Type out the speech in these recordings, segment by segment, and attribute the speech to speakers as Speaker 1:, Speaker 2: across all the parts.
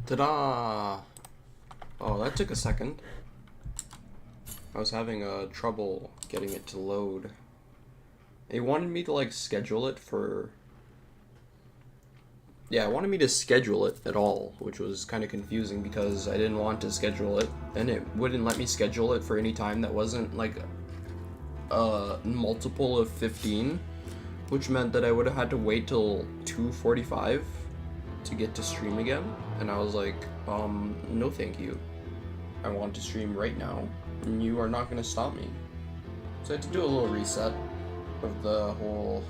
Speaker 1: Ta-da! Oh, that took a second. I was having trouble getting it to load. They wanted me to like schedule it for... Yeah, it wanted me to schedule it at all, which was kind of confusing because I didn't want to schedule it, and it wouldn't let me schedule it for any time that wasn't like a multiple of 15, which meant that I would have had to wait till 2:45 to get to stream again, and I was like, no thank you. I want to stream right now, and you are not going to stop me. So I had to do a little reset of the whole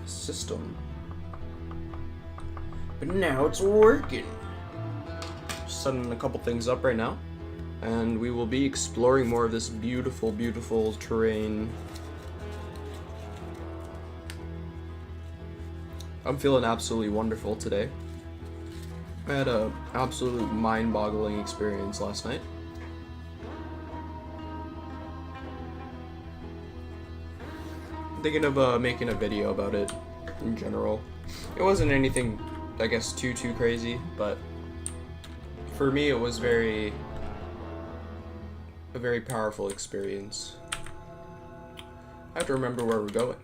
Speaker 1: system. But now it's working. Just setting a couple things up right now, and we will be exploring more of this beautiful, beautiful terrain. I'm feeling absolutely wonderful today. I had an absolute mind-boggling experience last night. I'm thinking of making a video about it in general. It wasn't anything, I guess, too crazy, but for me it was a very powerful experience. I have to remember where we're going.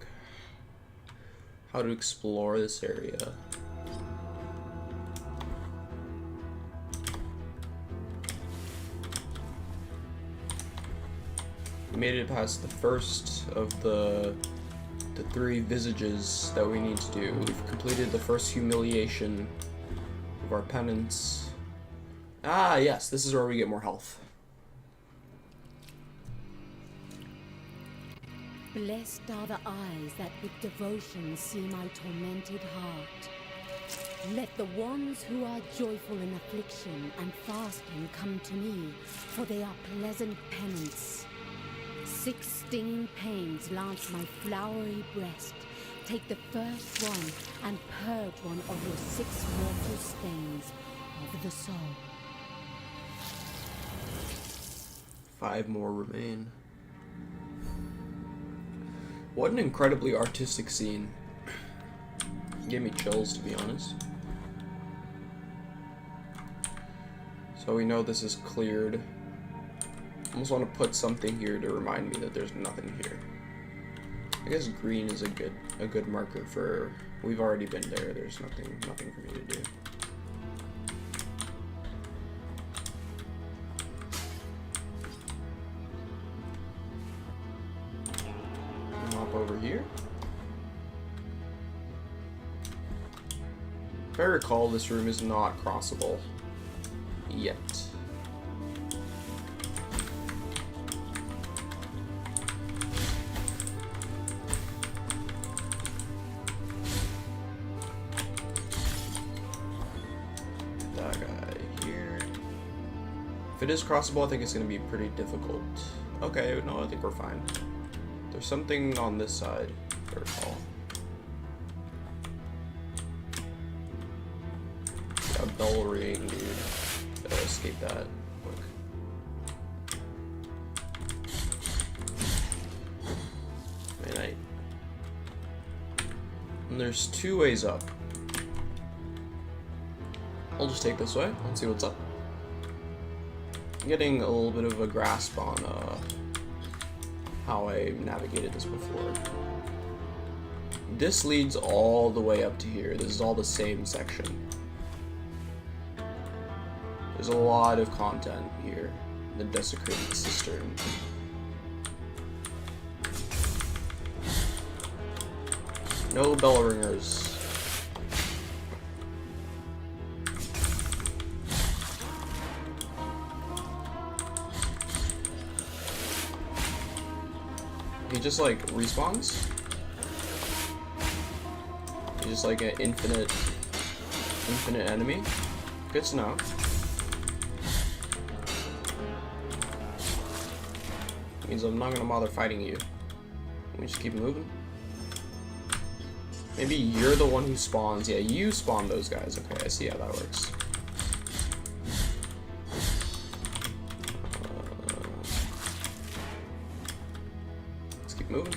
Speaker 1: How to explore this area. We made it past the first of the 3 visages that we need to do. We've completed the first humiliation of our penance. Ah, yes, this is where we get more health.
Speaker 2: Blessed are the eyes that with devotion see my tormented heart. Let the ones who are joyful in affliction and fasting come to me, for they are pleasant penance. 16 pains lance my flowery breast. Take the first one and purge one of your 6 mortal stains of the soul.
Speaker 1: 5 more remain. What an incredibly artistic scene. Gave me chills, to be honest. So we know this is cleared. I almost want to put something here to remind me that there's nothing here. I guess green is a good marker for... We've already been there. There's nothing for me to do. Hop over here. If I recall, this room is not crossable yet. That guy here. If it is crossable, I think it's going to be pretty difficult. Okay, no, I think we're fine. There's something on this side, if I recall. A bell ring, dude. Gotta escape that quick. Man, and there's 2 ways up. I'll just take this way and see what's up. I'm getting a little bit of a grasp on how I navigated this before. This leads all the way up to here. This is all the same section. There's a lot of content here. The desecrated cistern. No bell ringers. He just like respawns. He's just like an infinite enemy. Good to know. Means I'm not gonna bother fighting you. Let me just keep moving. Maybe you're the one who spawns. Yeah, you spawn those guys. Okay, I see how that works. Keep moving.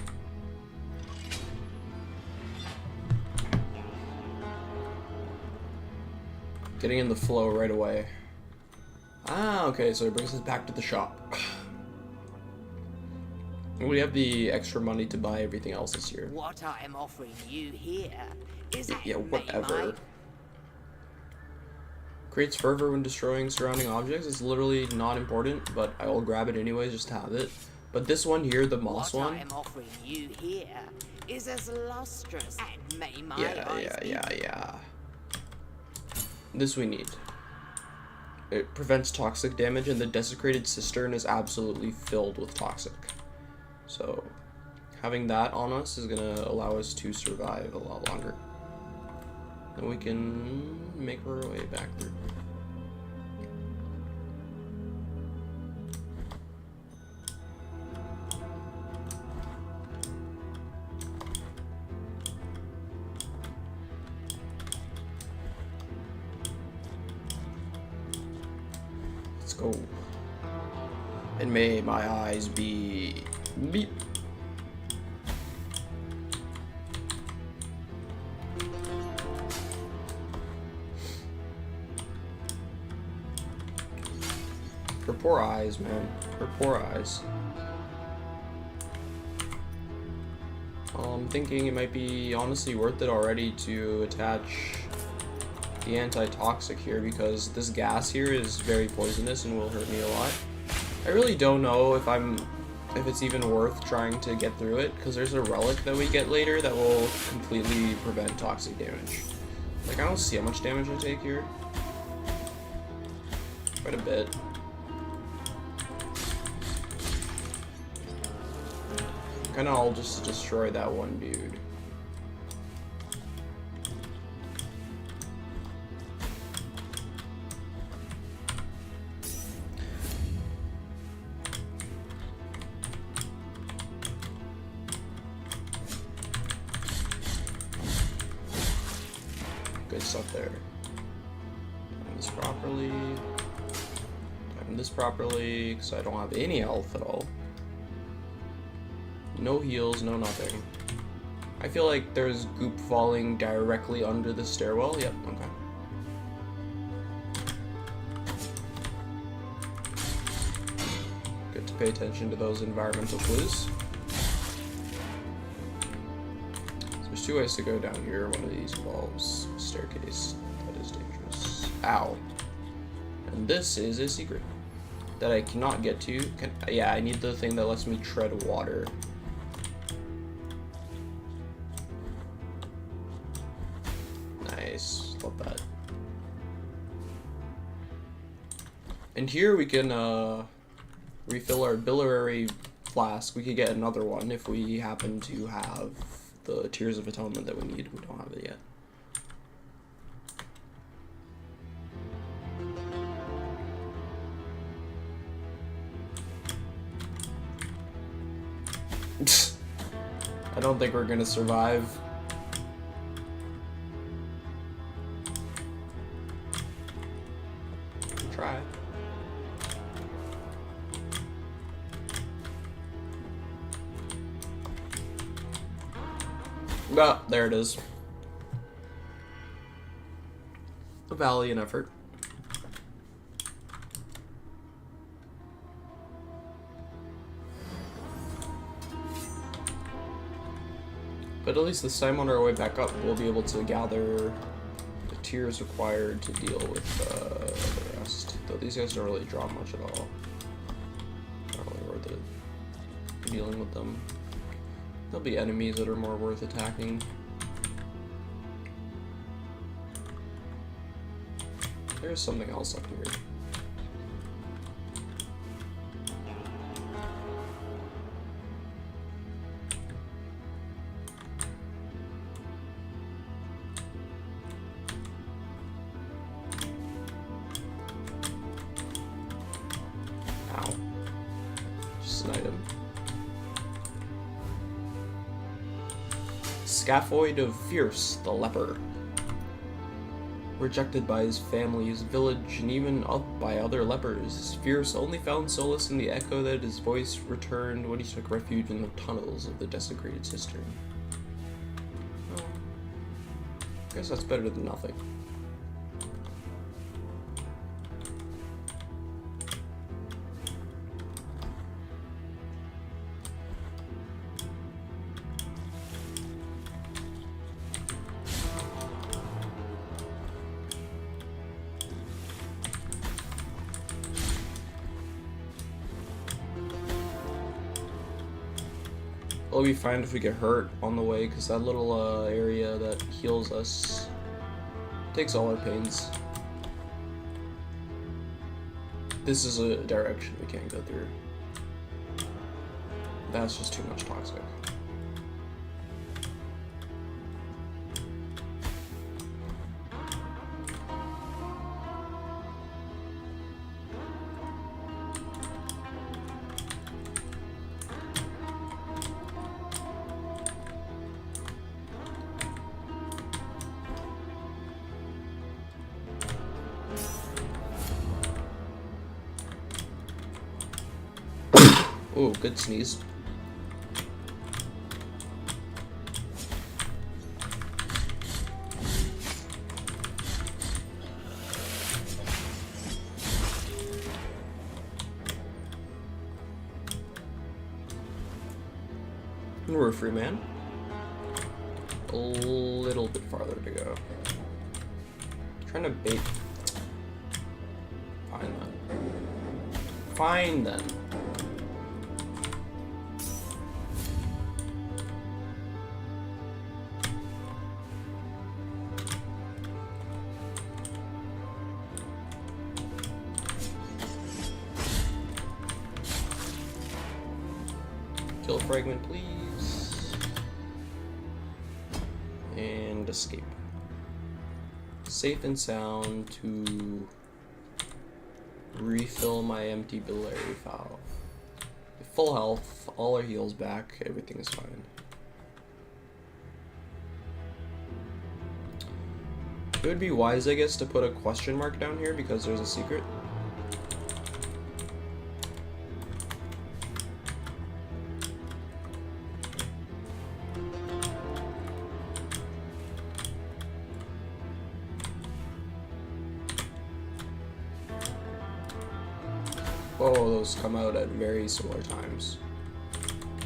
Speaker 1: Getting in the flow right away. Ah, okay, so it brings us back to the shop. We have the extra money to buy everything else this year.
Speaker 3: What I am offering you here is
Speaker 1: Yeah,
Speaker 3: a
Speaker 1: whatever. Creates fervor when destroying surrounding objects. It's literally not important, but I will grab it anyways just to have it. But this one here, the moss
Speaker 3: what
Speaker 1: one.
Speaker 3: I am offering you here is as lustrous and may my eyes be
Speaker 1: Yeah. This we need. It prevents toxic damage, and the desecrated cistern is absolutely filled with toxic. So, having that on us is gonna allow us to survive a lot longer. Then we can make our way back through. Let's go. And may my eyes be beep. Her poor eyes, man. Her poor eyes. I'm thinking it might be honestly worth it already to attach the anti-toxic here, because this gas here is very poisonous and will hurt me a lot. I really don't know if it's even worth trying to get through it, because there's a relic that we get later that will completely prevent toxic damage. Like, I don't see how much damage I take here. Quite a bit. Kinda I'll just destroy that one dude. Good stuff there. Time this properly. Time this properly, because I don't have any health at all. No heals, no nothing. I feel like there's goop falling directly under the stairwell. Yep, okay. Good to pay attention to those environmental clues. So there's two ways to go down here. One of these involves a staircase. That is dangerous. Ow. And this is a secret that I cannot get to. Yeah, I need the thing that lets me tread water. Nice, love that. And here we can refill our biliary flask. We could get another one if we happen to have the Tears of Atonement that we need. We don't have it yet. I don't think we're gonna survive. Try. Ah, there it is. A valiant effort. But at least this time on our way back up, we'll be able to gather the tears required to deal with the rest. Though these guys don't really draw much at all. Not really worth it dealing with them. There'll be enemies that are more worth attacking. There's something else up here. Ow. Just an item. Scaphoid of Fierce, the leper. Rejected by his family, his village, and even up by other lepers, Fierce only found solace in the echo that his voice returned when he took refuge in the tunnels of the desecrated cistern. Well, I guess that's better than nothing. It'll be fine if we get hurt on the way, because that little area that heals us takes all our pains. This is a direction we can't go through. That's just too much toxic. Ooh, good sneeze. And we're a free man. A little bit farther to go. Trying to bait. Fine then. Fine then. Kill fragment, please. And escape. Safe and sound to refill my empty biliary valve. Full health, all our heals back, everything is fine. It would be wise, I guess, to put a question mark down here because there's a secret. Oh, those come out at very similar times.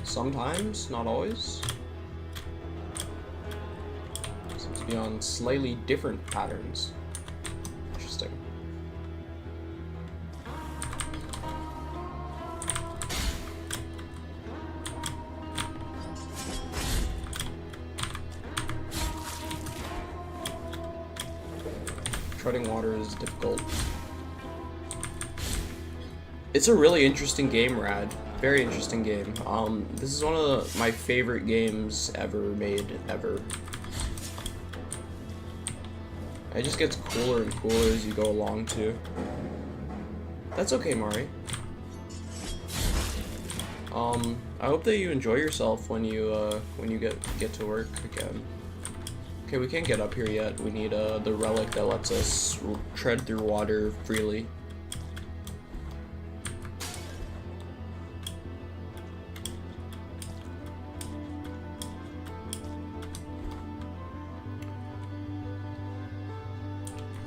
Speaker 1: Sometimes, not always. Seems to be on slightly different patterns. Interesting. Treading water is difficult. It's a really interesting game, Rad. Very interesting game. This is one of my favorite games ever made, ever. It just gets cooler and cooler as you go along, too. That's okay, Mari. I hope that you enjoy yourself when you get to work again. Okay, we can't get up here yet. We need the relic that lets us tread through water freely.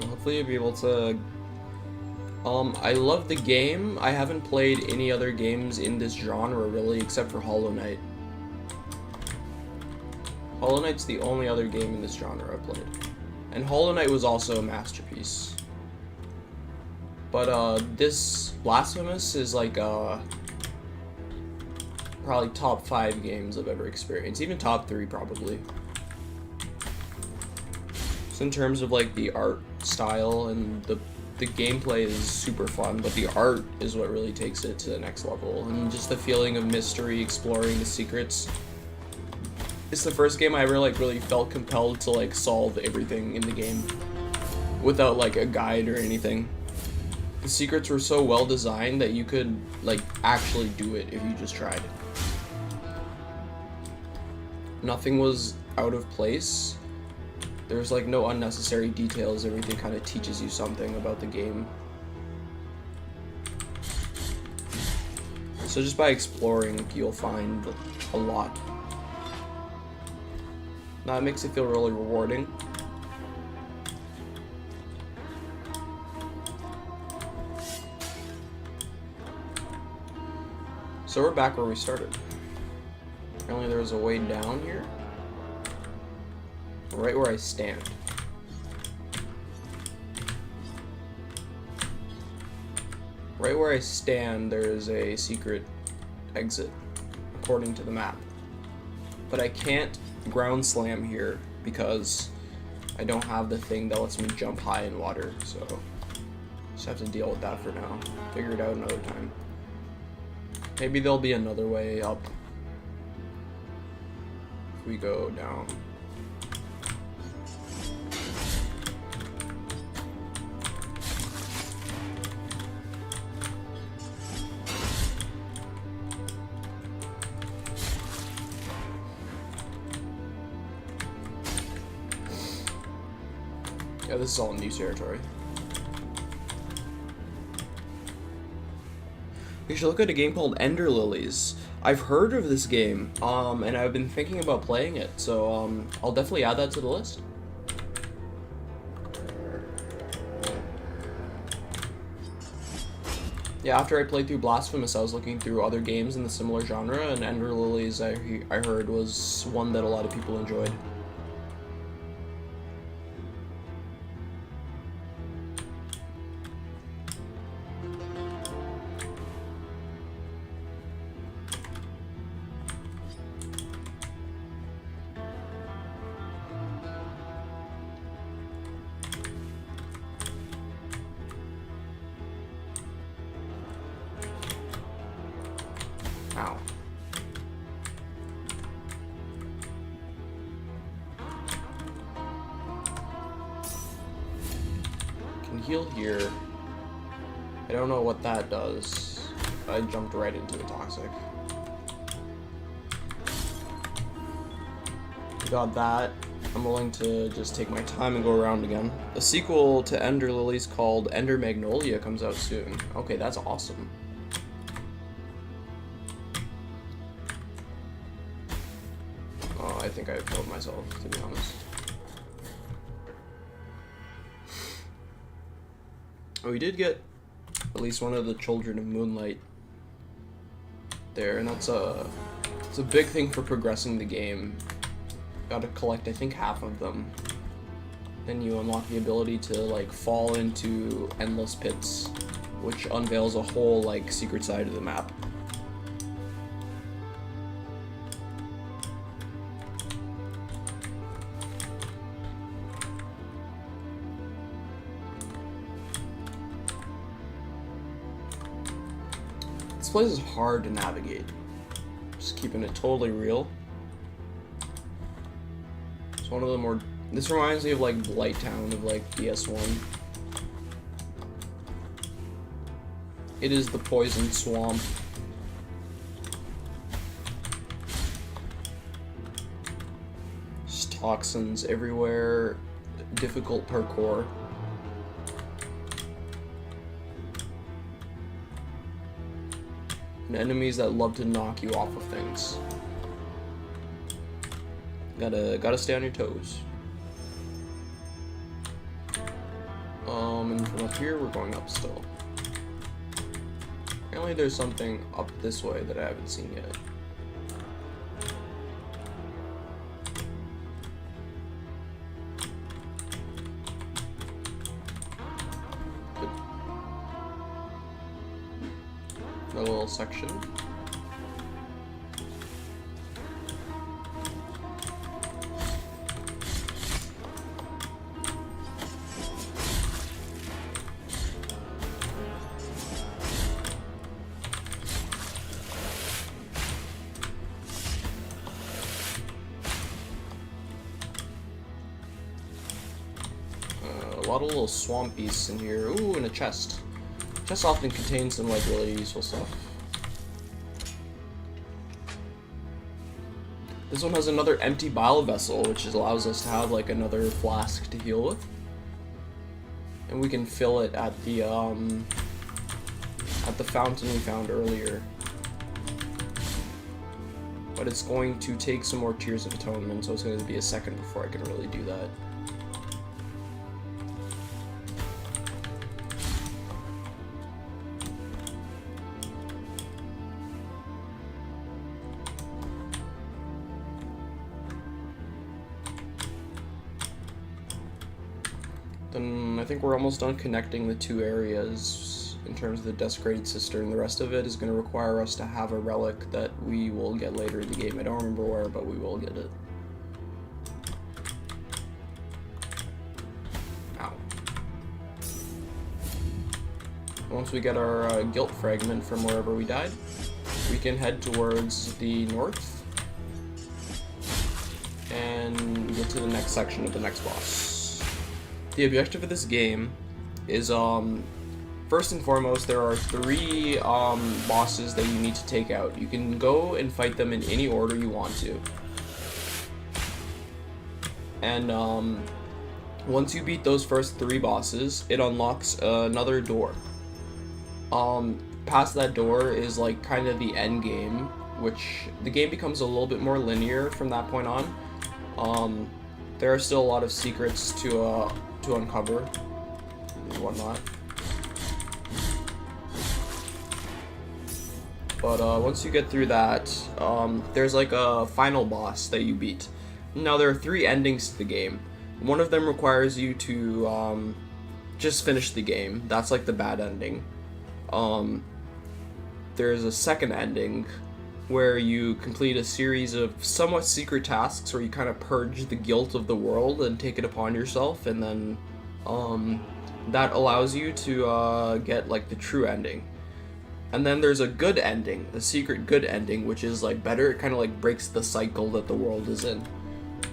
Speaker 1: Hopefully you'll be able to. I love the game. I haven't played any other games in this genre really, except for Hollow Knight. Hollow Knight's the only other game in this genre I've played. And Hollow Knight was also a masterpiece. But this Blasphemous is like probably top 5 games I've ever experienced. Even top 3 probably. So in terms of like the art style and the gameplay is super fun, but the art is what really takes it to the next level. And just the feeling of mystery, exploring the secrets. It's the first game I ever like really felt compelled to like solve everything in the game without like a guide or anything. The secrets were so well designed that you could like actually do it if you just tried. Nothing was out of place. There's like no unnecessary details. Everything kind of teaches you something about the game. So just by exploring, you'll find a lot. That makes it feel really rewarding. So we're back where we started. Apparently there was a way down here. Right where I stand. Right where I stand, there is a secret exit, according to the map. but I can't ground slam here because I don't have the thing that lets me jump high in water, so just have to deal with that for now. Figure it out another time. Maybe there'll be another way up if we go down. Yeah, this is all new territory. We should look at a game called Ender Lilies. I've heard of this game, and I've been thinking about playing it, so I'll definitely add that to the list. Yeah, after I played through Blasphemous, I was looking through other games in the similar genre, and Ender Lilies I heard was one that a lot of people enjoyed. Ow. Can heal here. I don't know what that does. I jumped right into the toxic. Got that. I'm willing to just take my time and go around again. A sequel to Ender Lilies called Ender Magnolia comes out soon. Okay, that's awesome. I think I've killed myself, to be honest. Oh, we did get at least one of the Children of Moonlight there, and it's a big thing for progressing the game. Gotta collect, I think, half of them. Then you unlock the ability to, like, fall into endless pits, which unveils a whole, like, secret side of the map. This place is hard to navigate. Just keeping it totally real. It's one of the more... This reminds me of like Blight Town of like PS1. It is the poison swamp. Just toxins everywhere. Difficult parkour. And enemies that love to knock you off of things. Gotta stay on your toes. And from up here we're going up still. Apparently there's something up this way that I haven't seen yet. Good. Another little section. A lot of little swamp beasts in here. Ooh, and a chest. Chest often contains some like really useful stuff. This one has another empty bile vessel, which allows us to have like another flask to heal with. And we can fill it at the fountain we found earlier. But it's going to take some more Tears of Atonement, so it's going to be a second before I can really do that. Then I think we're almost done connecting the two areas. in terms of the Desecrated Cistern. The rest of it is going to require us to have a relic that we will get later in the game. I don't remember where, but we will get it. Ow. Once we get our guilt fragment from wherever we died, we can head towards the north and get to the next section of the next boss. The objective of this game is, first and foremost, there are 3 bosses that you need to take out. You can go and fight them in any order you want to. And once you beat those first 3 bosses, it unlocks another door. Past that door is like kind of the end game, which the game becomes a little bit more linear from that point on. There are still a lot of secrets to uncover and whatnot. But once you get through that, there's like a final boss that you beat. Now there are 3 endings to the game. One of them requires you to just finish the game. That's like the bad ending. There's a second ending where you complete a series of somewhat secret tasks where you kind of purge the guilt of the world and take it upon yourself, and then that allows you to get like the true ending. And then there's a good ending, a secret good ending, which is like better. It kind of like breaks the cycle that the world is in.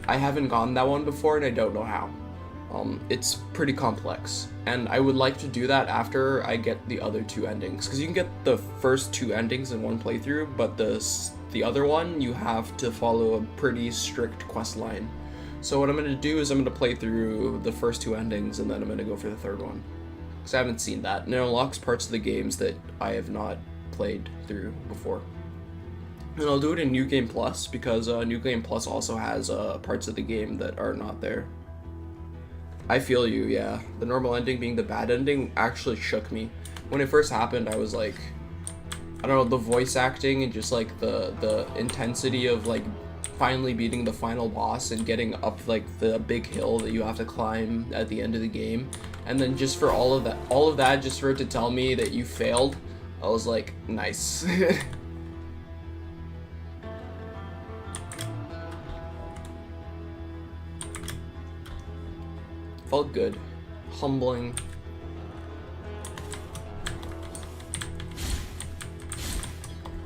Speaker 1: I haven't gotten that one before, and I don't know how. It's pretty complex, and I would like to do that after I get the other 2 endings, because you can get the first 2 endings in one playthrough, but the other one you have to follow a pretty strict quest line. So what I'm going to do is I'm going to play through the first 2 endings, and then I'm going to go for the third one, because I haven't seen that, and it unlocks parts of the games that I have not played through before. And I'll do it in New Game Plus, because New Game Plus also has parts of the game that are not there. I feel you, yeah. The normal ending being the bad ending actually shook me. When it first happened, I was like, I don't know, the voice acting and just like the intensity of like finally beating the final boss and getting up like the big hill that you have to climb at the end of the game, and then just for all of that just for it to tell me that you failed, I was like, nice. Felt good. Humbling.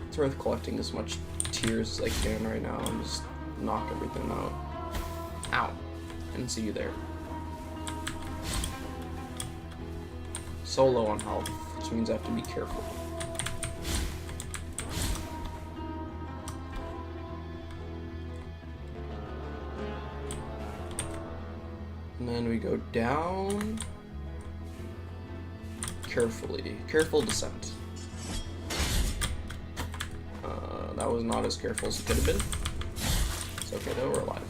Speaker 1: It's worth collecting as much tears as I can right now and just knock everything out. Ow. I didn't see you there. So low on health, which means I have to be careful. And then we go down carefully. Careful descent. That was not as careful as it could have been. It's okay though, we're alive.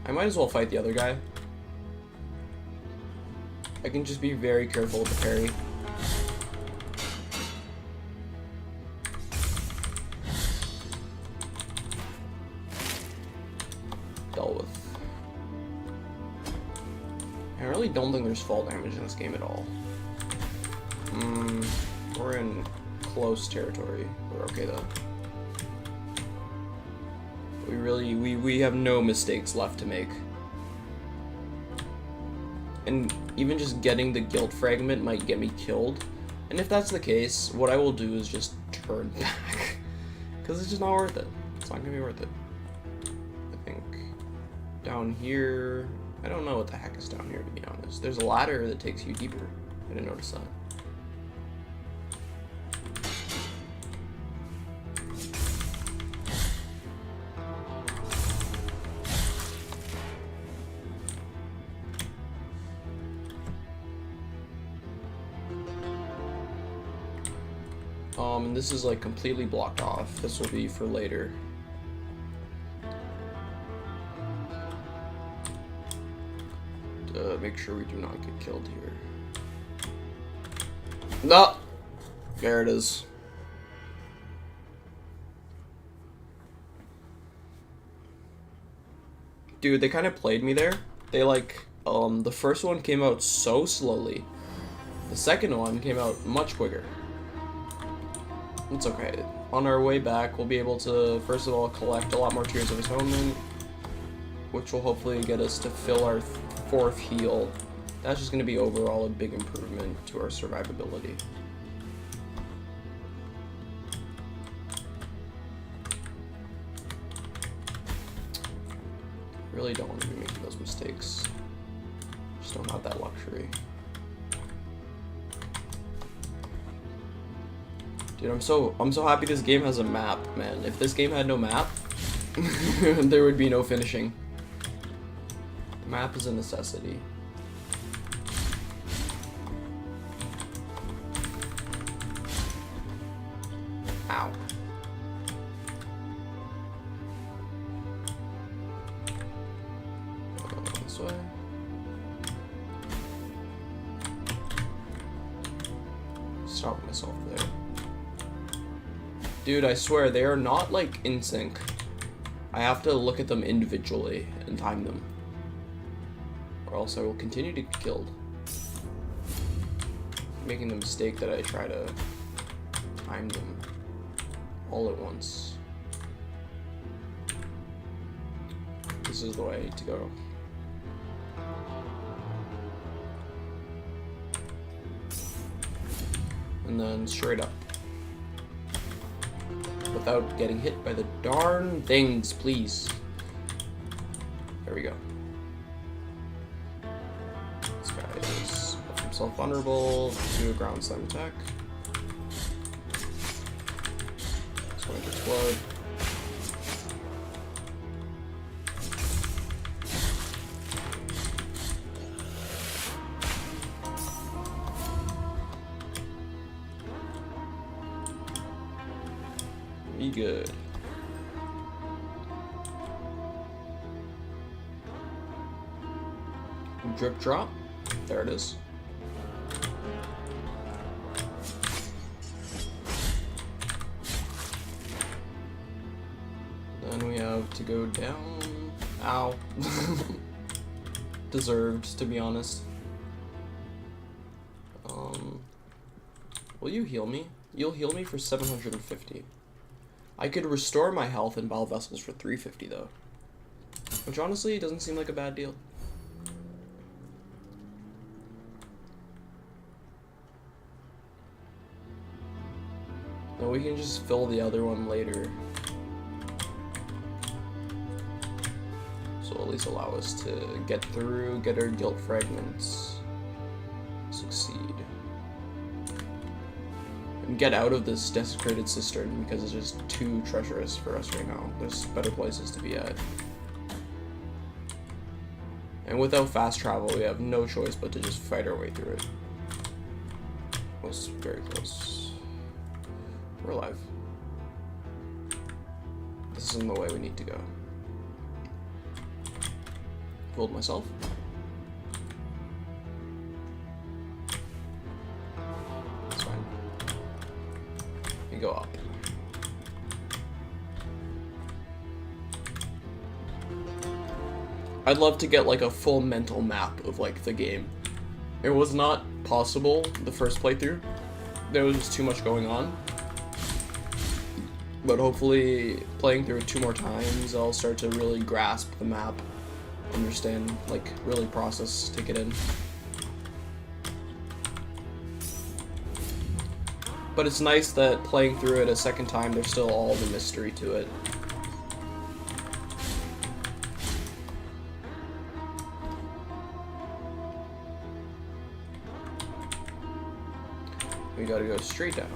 Speaker 1: I might as well fight the other guy. I can just be very careful with the parry. Dealt with. I really don't think there's fall damage in this game at all. We're in close territory. We're okay though. We have no mistakes left to make. And even just getting the guilt fragment might get me killed. And if that's the case, what I will do is just turn back. Because it's just not worth it. It's not gonna be worth it. I think down here, I don't know what the heck is down here, to be honest. There's a ladder that takes you deeper. I didn't notice that. And this is like completely blocked off. This will be for later. Make sure we do not get killed here. No! There it is. Dude, they kind of played me there. They like The first one came out so slowly. The second one came out much quicker. It's okay. On our way back, we'll be able to, first of all, collect a lot more Tears of Atonement, which will hopefully get us to fill our 4th heal. That's just going to be overall a big improvement to our survivability. Really don't want to be making those mistakes. Just don't have that luxury. Dude, I'm so happy this game has a map, man. If this game had no map, there would be no finishing. The map is a necessity. Ow. This way. Stop myself there. Dude, I swear, they are not, like, in sync. I have to look at them individually and time them. Or else I will continue to get killed. Making the mistake that I try to time them all at once. This is the way I need to go. And then straight up. Without getting hit by the darn things, please. There we go. This guy is himself vulnerable to a ground slam attack. It's going to explode. Be good. Drip drop. There it is. Then we have to go down. Ow. Deserved, to be honest. Will you heal me? You'll heal me for 750. I could restore my health in Bile Vessels for 350 though. Which honestly doesn't seem like a bad deal. Now we can just fill the other one later. So at least allow us to get through, get our guilt fragments, succeed. And get out of this desecrated cistern because it's just too treacherous for us right now. There's better places to be at. And without fast travel, we have no choice but to just fight our way through it. Was very close. We're alive. This isn't the way we need to go. Fooled myself. That's fine. We go up. I'd love to get like a full mental map of like the game. It was not possible the first playthrough. There was just too much going on. But hopefully playing through it 2 more times, I'll start to really grasp the map, understand, like really process, take it in. But it's nice that playing through it a second time, there's still all the mystery to it. We gotta go straight down.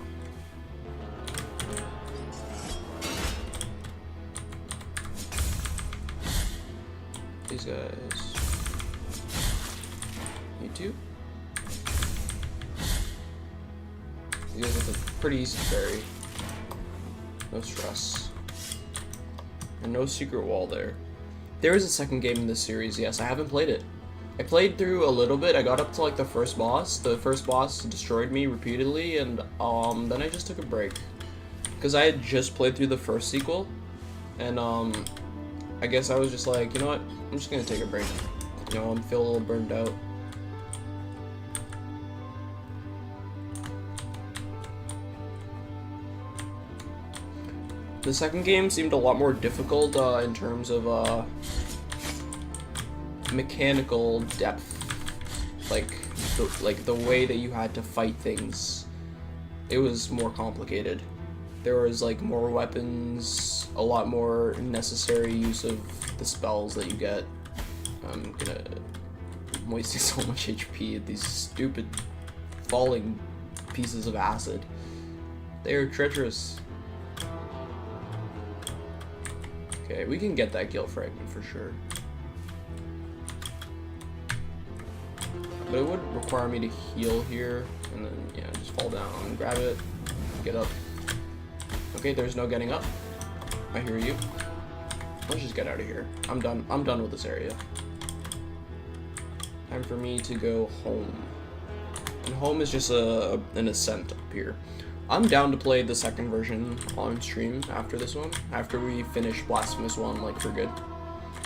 Speaker 1: These guys. You too? You guys have a pretty easy ferry. No stress. And no secret wall there. There is a second game in this series, yes. I haven't played it. I played through a little bit. I got up to like the first boss. The first boss destroyed me repeatedly, and then I just took a break. Because I had just played through the first sequel, and I guess I was just like, you know what? I'm just gonna take a break. know, I'm feeling a little burned out. The second game seemed a lot more difficult in terms of mechanical depth, like the way that you had to fight things. It was more complicated. There was like more weapons, a lot more necessary use of the spells that you get. I'm wasting so much HP at these stupid falling pieces of acid. They are treacherous. Okay, we can get that Gil fragment for sure. But it would require me to heal here, and then, yeah, just fall down, grab it, get up. Okay, there's no getting up. I hear you. Let's just get out of here. I'm done with this area. Time for me to go home. And home is just an ascent up here. I'm down to play the second version on stream after this one, after we finish Blasphemous 1, like, for good.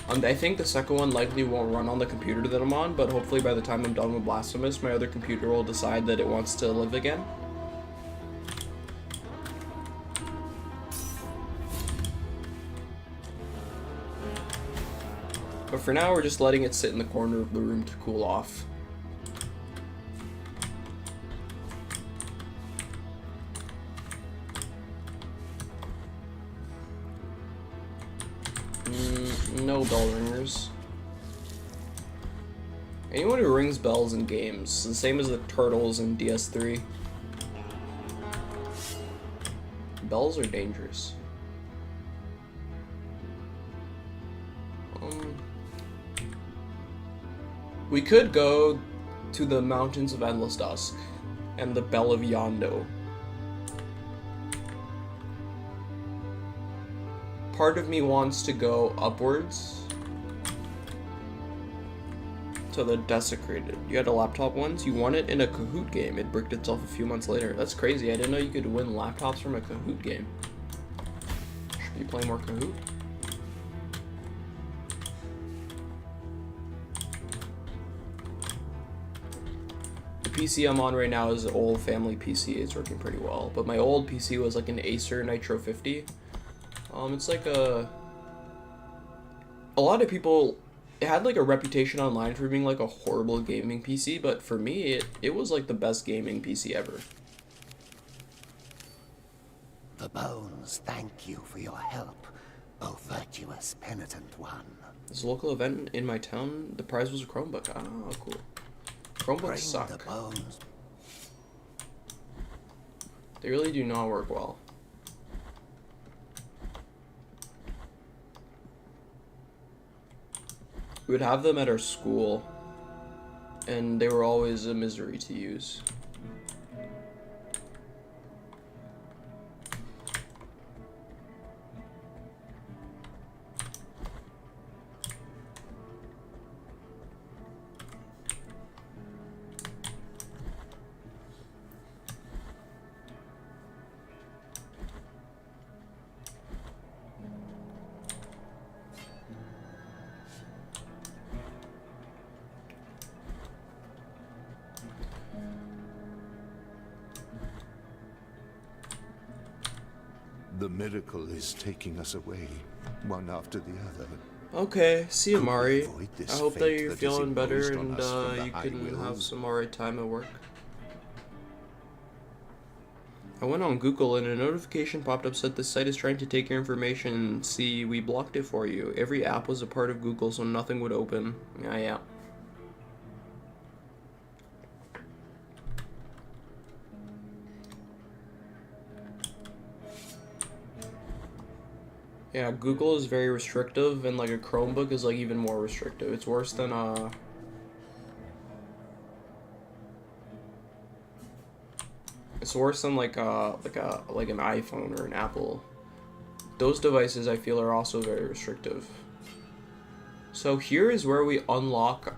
Speaker 1: I think the second one likely won't run on the computer that I'm on, but hopefully by the time I'm done with Blasphemous, my other computer will decide that it wants to live again. But for now, we're just letting it sit in the corner of the room to cool off. No bell ringers. Anyone who rings bells in games, the same as the turtles in DS3. Bells are dangerous. We could go to the Mountains of Endless Dusk and the Bell of Yondo. Part of me wants to go upwards to the Desecrated. You had a laptop once? You won it in a Kahoot game. It bricked itself a few months later. That's crazy. I didn't know you could win laptops from a Kahoot game. Should we play more Kahoot? The PC I'm on right now is an old family PC. It's working pretty well. But my old PC was like an Acer Nitro 50. It's like a lot of people, it had like a reputation online for being like a horrible gaming PC, but for me, it was like the best gaming PC ever.
Speaker 4: The bones thank you for your help, O virtuous penitent one.
Speaker 1: There's a local event in my town. The prize was a Chromebook. Oh, cool. Chromebooks
Speaker 4: Bring
Speaker 1: suck.
Speaker 4: the bones.
Speaker 1: They really do not work well. We would have them at our school, and they were always a misery to use.
Speaker 5: The miracle is taking us away, one after the other.
Speaker 1: Okay, see you,
Speaker 5: Could we
Speaker 1: Mari.
Speaker 5: avoid this
Speaker 1: I hope that
Speaker 5: fate
Speaker 1: you're
Speaker 5: that is
Speaker 1: feeling better
Speaker 5: imposed on
Speaker 1: and
Speaker 5: us from the
Speaker 1: you
Speaker 5: high
Speaker 1: can have
Speaker 5: wills?
Speaker 1: some alright time at work. I went on Google and a notification popped up said this site is trying to take your information. See, we blocked it for you. Every app was a part of Google, so nothing would open. Yeah. Yeah, Google is very restrictive, and like a Chromebook is like even more restrictive. It's worse than it's worse than like an iPhone or an Apple. Those devices I feel are also very restrictive. So here is where we unlock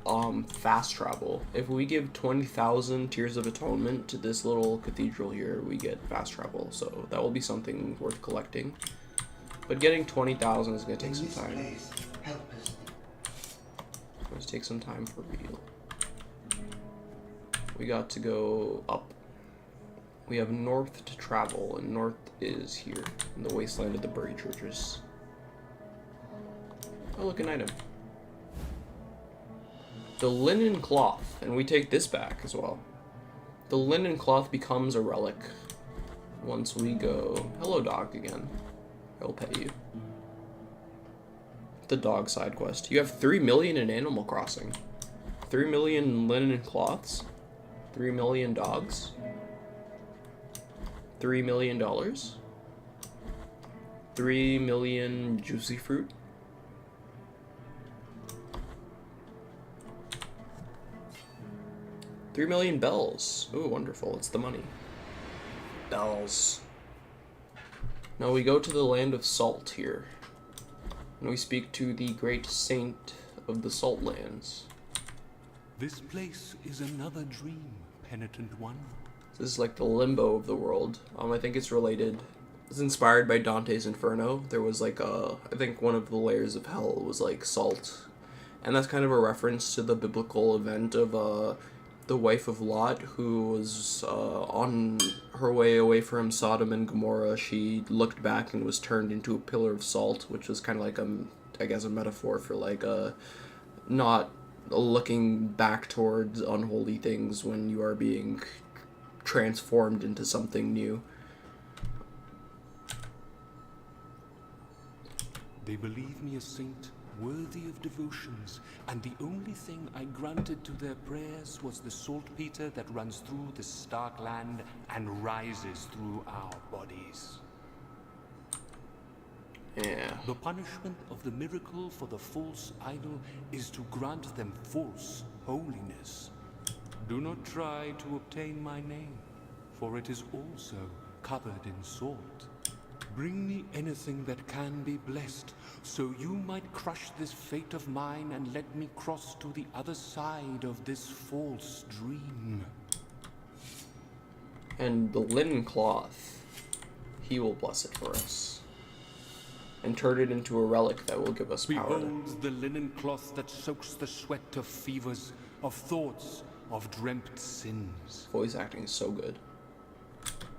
Speaker 1: fast travel. If we give 20,000 Tears of Atonement to this little cathedral here, we get fast travel. So that will be something worth collecting. But getting 20,000 is going to take some time. Let's take some time for real. We got to go up. We have north to travel, and north is here, in the wasteland of the buried churches. Oh, look, an item. The linen cloth, and we take this back as well. The linen cloth becomes a relic once we go. Hello, dog, again. I'll pet you. The dog side quest. You have 3 million in Animal Crossing. 3 million linen cloths. 3 million dogs. $3 million. 3 million juicy fruit. $3 million bells. Ooh, wonderful. It's the money. Bells. Now we go to the land of salt here. And we speak to the great saint of the salt lands.
Speaker 6: This place is another dream, penitent one.
Speaker 1: This is like the limbo of the world. I think it's related. It's inspired by Dante's Inferno. There was like I think one of the layers of hell was like salt. And that's kind of a reference to the biblical event of the wife of Lot, who was on her way away from Sodom and Gomorrah. She looked back and was turned into a pillar of salt, which was kind of like I guess a metaphor for like not looking back towards unholy things when you are being transformed into something new.
Speaker 6: They believe me a saint worthy of devotions, and the only thing I granted to their prayers was the saltpeter that runs through this stark land and rises through our bodies.
Speaker 1: Yeah.
Speaker 6: The punishment of the miracle for the false idol is to grant them false holiness. Do not try to obtain my name, for it is also covered in salt. Bring me anything that can be blessed, so you might crush this fate of mine and let me cross to the other side of this false dream.
Speaker 1: And the linen cloth, he will bless it for us. And turn it into a relic that will give us power.
Speaker 6: Behold the linen cloth that soaks the sweat of fevers, of thoughts, of dreamt sins.
Speaker 1: Voice acting is so good.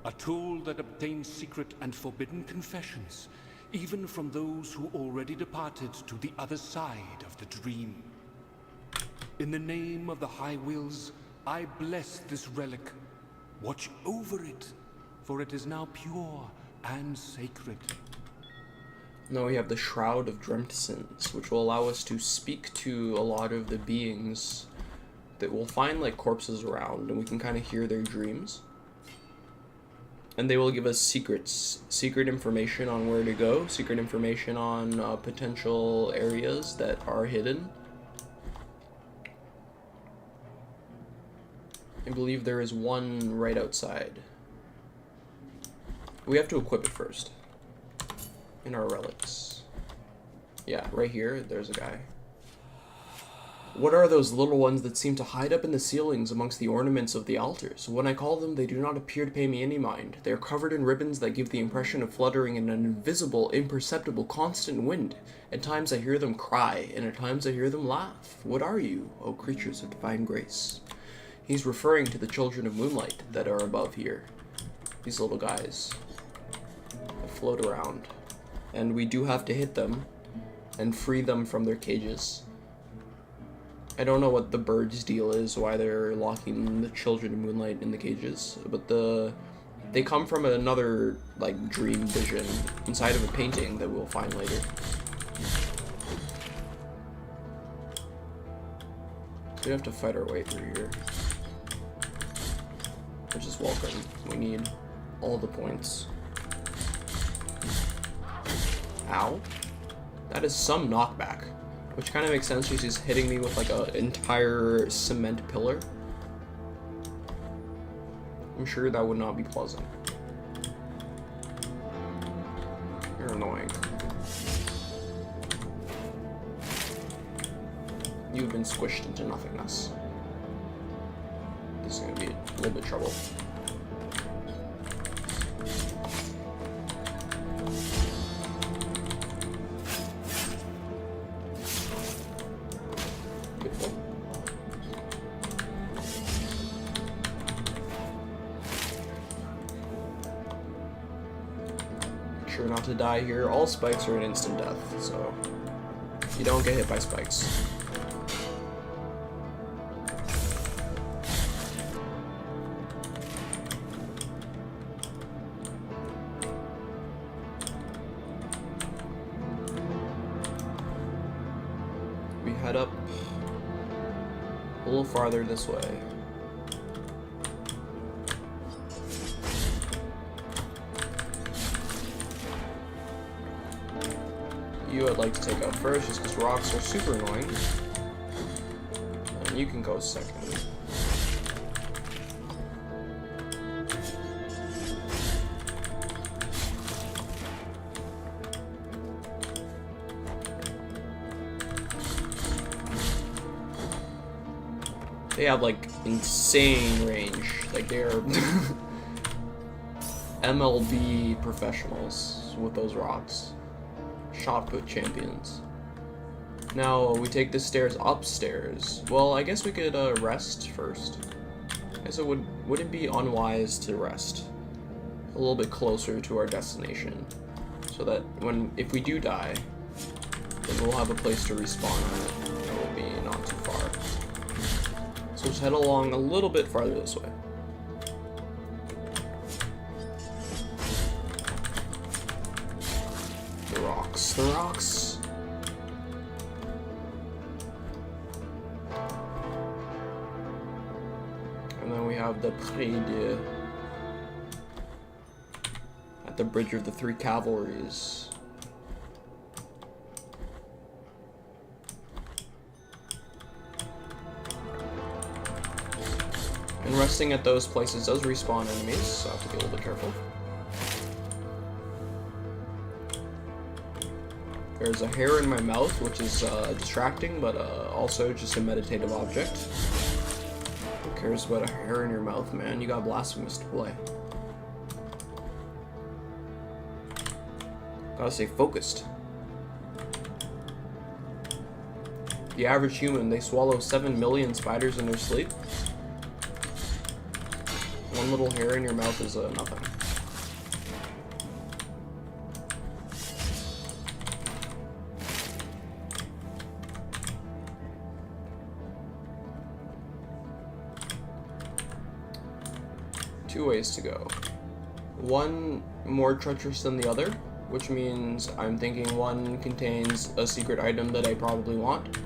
Speaker 6: A tool that obtains secret and forbidden confessions, even from those who already departed to the other side of the dream. In the name of the High Wills, I bless this relic. Watch over it, for it is now pure and sacred.
Speaker 1: Now we have the Shroud of Dreamt Sins, which will allow us to speak to a lot of the beings that we'll find like corpses around, and we can kind of hear their dreams. And they will give us secrets, secret information on where to go, secret information on potential areas that are hidden. I believe there is one right outside. We have to equip it first. In our relics. Yeah, right here, there's a guy. What are those little ones that seem to hide up in the ceilings amongst the ornaments of the altars? When I call them, they do not appear to pay me any mind. They are covered in ribbons that give the impression of fluttering in an invisible, imperceptible, constant wind. At times I hear them cry, and at times I hear them laugh. What are you, O creatures of divine grace? He's referring to the children of moonlight that are above here. These little guys that float around. And we do have to hit them and free them from their cages. I don't know what the bird's deal is, why they're locking the children of moonlight in the cages, but they come from another like dream vision inside of a painting that we'll find later. We have to fight our way through here, which is welcome. We need all the points. Ow. That is some knockback. Which kind of makes sense, she's just hitting me with like an entire cement pillar. I'm sure that would not be pleasant. You're annoying. You've been squished into nothingness. This is gonna be a little bit of trouble. sure not to die here. All spikes are an instant death, so you don't get hit by spikes. We head up a little farther this way. You I'd like to take out first just because rocks are super annoying. And you can go second. They have like insane range. Like they are MLB professionals with those rocks. Shot put champions. Now we take the stairs upstairs. Well, I guess we could rest first. I guess it wouldn't be unwise to rest a little bit closer to our destination, so that if we do die, then we'll have a place to respawn at. It will be not too far. So just head along a little bit farther this way. The rocks. And then we have the Pré-Dieu at the Bridge of the Three Cavalries. And resting at those places does respawn enemies, so I have to be a little bit careful. There's a hair in my mouth, which is distracting, but also just a meditative object. Who cares about a hair in your mouth, man? You got Blasphemous to play. Gotta stay focused. The average human, they swallow 7 million spiders in their sleep. One little hair in your mouth is nothing. Two ways to go. One more treacherous than the other, which means I'm thinking one contains a secret item that I probably want.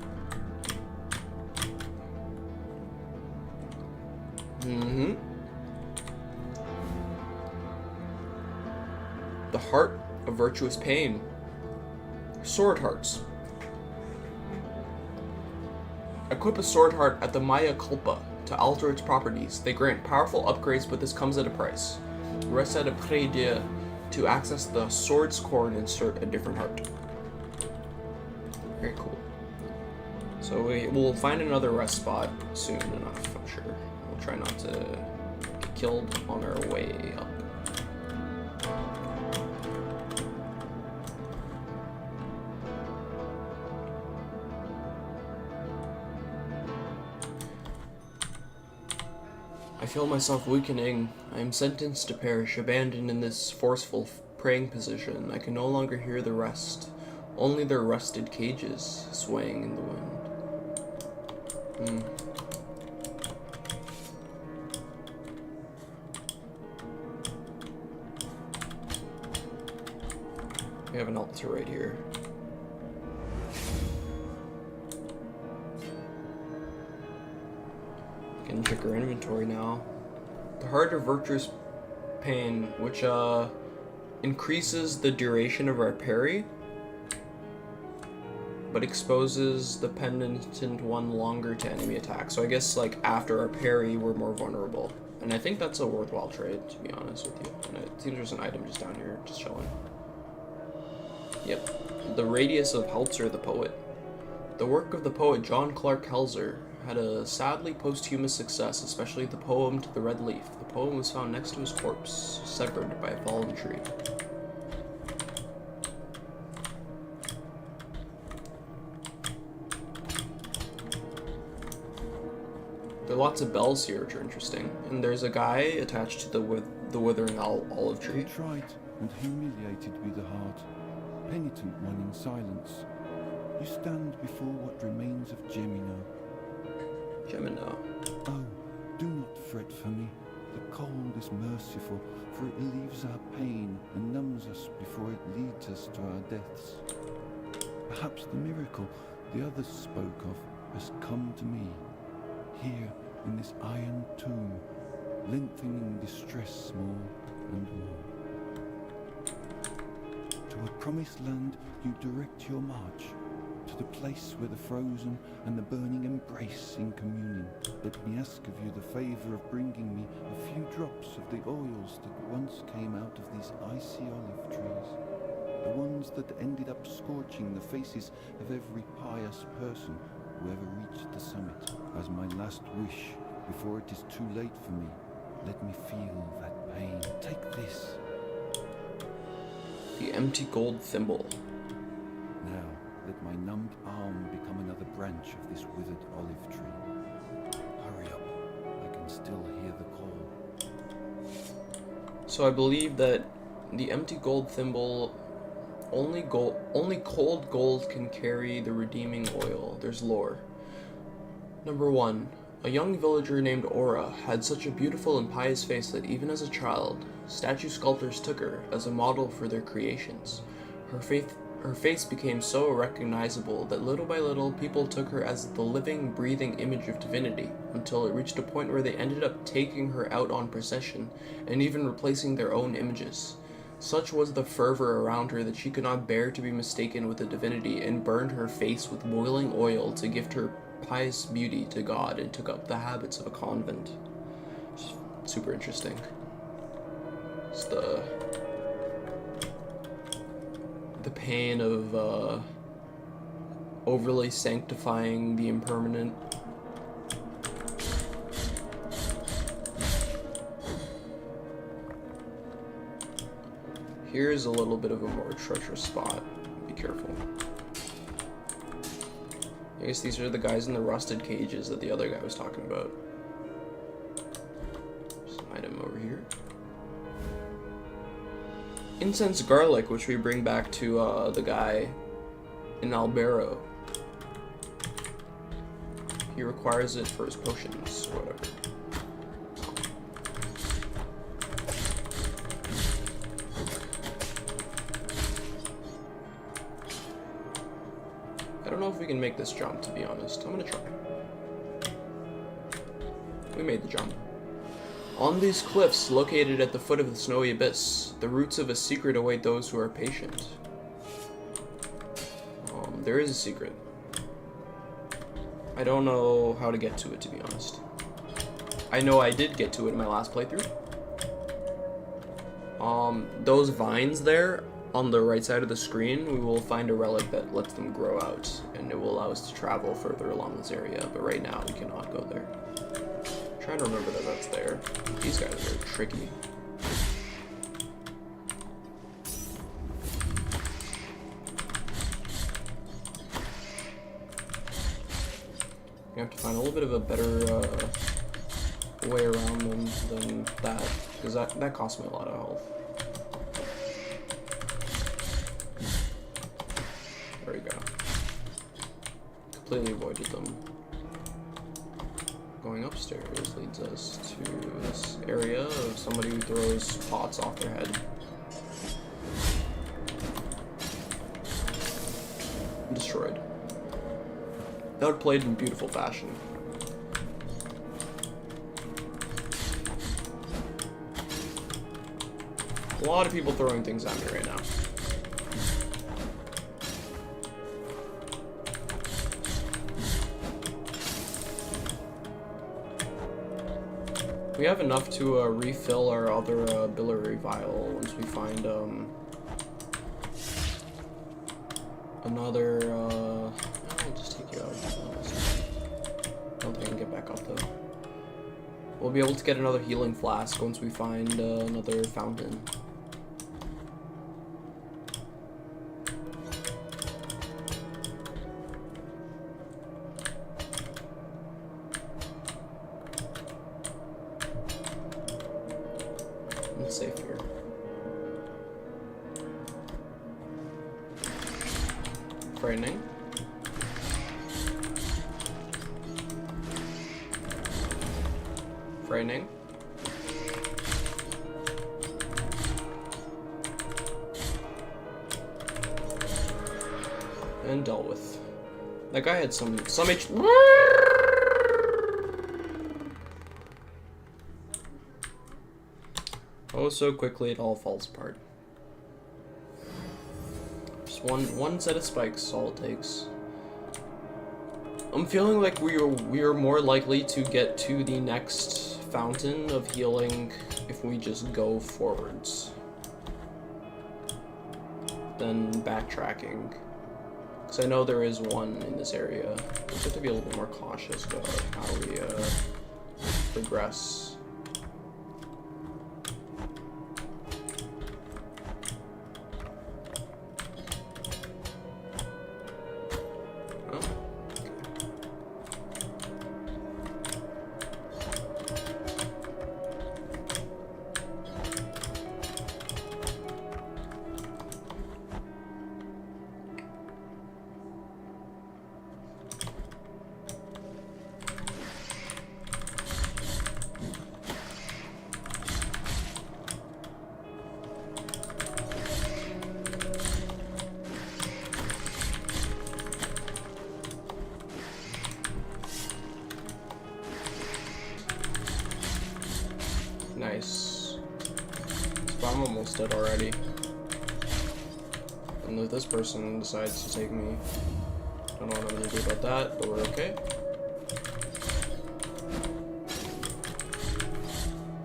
Speaker 1: The Heart of Virtuous Pain. Sword Hearts. Equip a Sword Heart at the Maya Culpa to alter its properties. They grant powerful upgrades, but this comes at a price. Rest at a Pré-Dieu to access the Sword's core and insert a different heart. Very cool. So we'll find another rest spot soon enough, I'm sure. We'll try not to get killed on our way up. I feel myself weakening. I am sentenced to perish, abandoned in this forceful praying position. I can no longer hear the rest, only their rusted cages swaying in the wind. We have an altar right here. Can check our inventory now. The Heart of Virtuous Pain, which increases the duration of our parry, but exposes the penitent one longer to enemy attacks. So I guess like after our parry, we're more vulnerable. And I think that's a worthwhile trade, to be honest with you. And it seems there's an item just down here, just chilling. Yep. The Radius of Helzer the Poet. The work of the poet John Clark Helzer had a sadly posthumous success, especially the poem To the Red Leaf. The poem was found next to his corpse, severed by a fallen tree. There are lots of bells here which are interesting, and there's a guy attached to the withering olive tree.
Speaker 7: That's right. and humiliated be the heart, penitent one in silence. You stand before what remains of Gemino.
Speaker 1: Gemino.
Speaker 7: Oh, do not fret for me. The cold is merciful, for it relieves our pain and numbs us before it leads us to our deaths. Perhaps the miracle the others spoke of has come to me, here in this iron tomb, lengthening distress more and more. To a promised land you direct your march, to the place where the frozen and the burning embrace in communion. Let me ask of you the favor of bringing me a few drops of the oils that once came out of these icy olive trees, the ones that ended up scorching the faces of every pious person who ever reached the summit. As my last wish, before it is too late for me, let me feel that pain. Take this.
Speaker 1: The empty gold thimble.
Speaker 7: Now, let my numbed arm become another branch of this withered olive tree. Hurry up, I can still hear the call.
Speaker 1: So I believe that the empty gold thimble, only cold gold can carry the redeeming oil. There's lore. Number 1. A young villager named Aura had such a beautiful and pious face that even as a child, statue sculptors took her as a model for their creations. Her face became so recognizable that little by little people took her as the living, breathing image of divinity, until it reached a point where they ended up taking her out on procession, and even replacing their own images. Such was the fervor around her that she could not bear to be mistaken with a divinity, and burned her face with boiling oil to gift her pious beauty to God, and took up the habits of a convent. Super interesting. It's the pain of overly sanctifying the impermanent. Here's a little bit of a more treacherous spot. Be careful. I guess these are the guys in the rusted cages that the other guy was talking about. Some item over here. Incense garlic, which we bring back to the guy in Albero. He requires it for his potions, or whatever. I don't know if we can make this jump, to be honest. I'm gonna try. We made the jump. On these cliffs, located at the foot of the snowy abyss, the roots of a secret await those who are patient. There is a secret. I don't know how to get to it, to be honest. I know I did get to it in my last playthrough. Those vines there, on the right side of the screen, we will find a relic that lets them grow out, and it will allow us to travel further along this area, but right now we cannot go there. I'm trying to remember that that's there. These guys are very tricky. You have to find a little bit of a better way around them than that, because that cost me a lot of health. There we go. Completely avoided them. Going upstairs leads us to this area of somebody who throws pots off their head. Destroyed. Outplayed in beautiful fashion. A lot of people throwing things at me right now. We have enough to refill our other biliary vial once we find another. I'll just take you out. I don't think I can get back up though. We'll be able to get another healing flask once we find another fountain. It's safe here. frightening. Frightening. And dealt with. That guy had some H. Oh, so quickly it all falls apart. Just one set of spikes, all it takes. I'm feeling like we are more likely to get to the next fountain of healing if we just go forwards than backtracking. Because I know there is one in this area. We have to be a little bit more cautious about how we progress. Nice. So I'm almost dead already. And if this person decides to take me, don't know what I'm gonna do about that, but we're okay.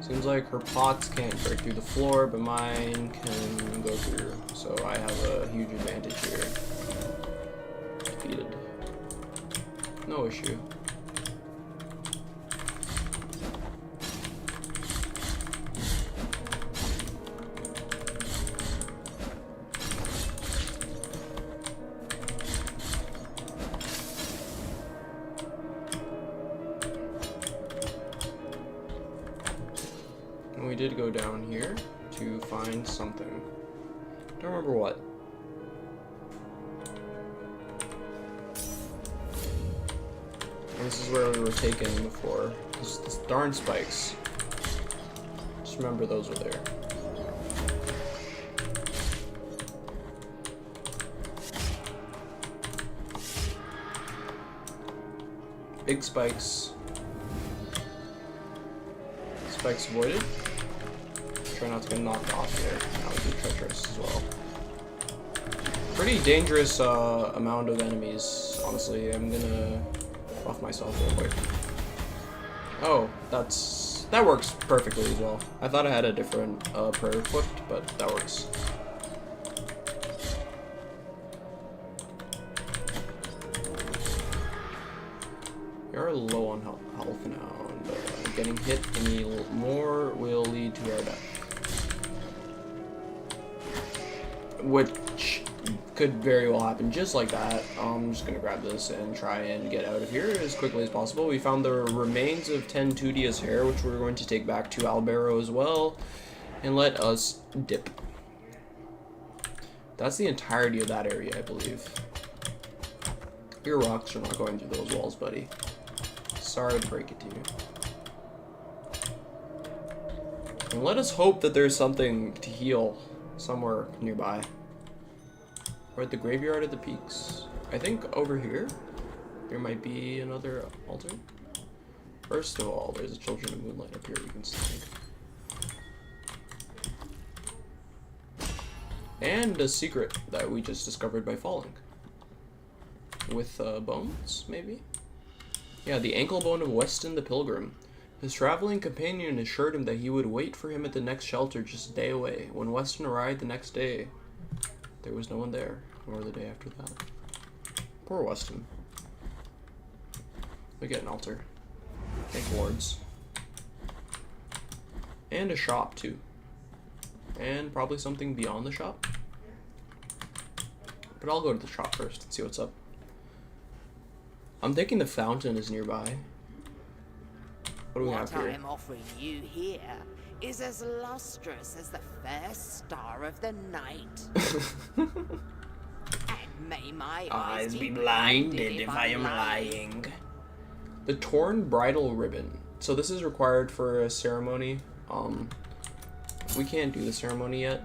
Speaker 1: Seems like her pots can't break through the floor, but mine can go through. So I have a huge advantage here. Defeated. No issue. We did go down here to find something. Don't remember what. And this is where we were taken before. These darn spikes. Just remember those were there. Big spikes. Spikes avoided. Try not to get knocked off there. That would be treacherous as well. Pretty dangerous amount of enemies, honestly. I'm gonna buff myself real quick. Oh, that works perfectly as well. I thought I had a different prayer equipped, but that works. We are low on health now, and getting hit any more will lead to our death. Which could very well happen just like that. I'm just gonna grab this and try and get out of here as quickly as possible. We found the remains of 10 Tudia's hair, which we're going to take back to Albero as well, and let us dip. That's the entirety of that area, I believe. Your rocks are not going through those walls, buddy. Sorry to break it to you. And let us hope that there's something to heal somewhere nearby. We're at the graveyard at the peaks. I think over here, there might be another altar. First of all, there's a Children of Moonlight up here we can snag. And a secret that we just discovered by falling. With bones, maybe? Yeah, the ankle bone of Weston the Pilgrim. His traveling companion assured him that he would wait for him at the next shelter just a day away. When Weston arrived the next day, there was no one there, nor the day after that. Poor Weston. We get an altar. Thank lords. And a shop, too. And probably something beyond the shop. But I'll go to the shop first and see what's up. I'm thinking the fountain is nearby. What do we have here?
Speaker 3: What I'm offering you here is as lustrous as the first star of the night. And May my
Speaker 1: Eyes be blinded if I am lying. The torn bridal ribbon. So this is required for a ceremony. We can't do the ceremony yet.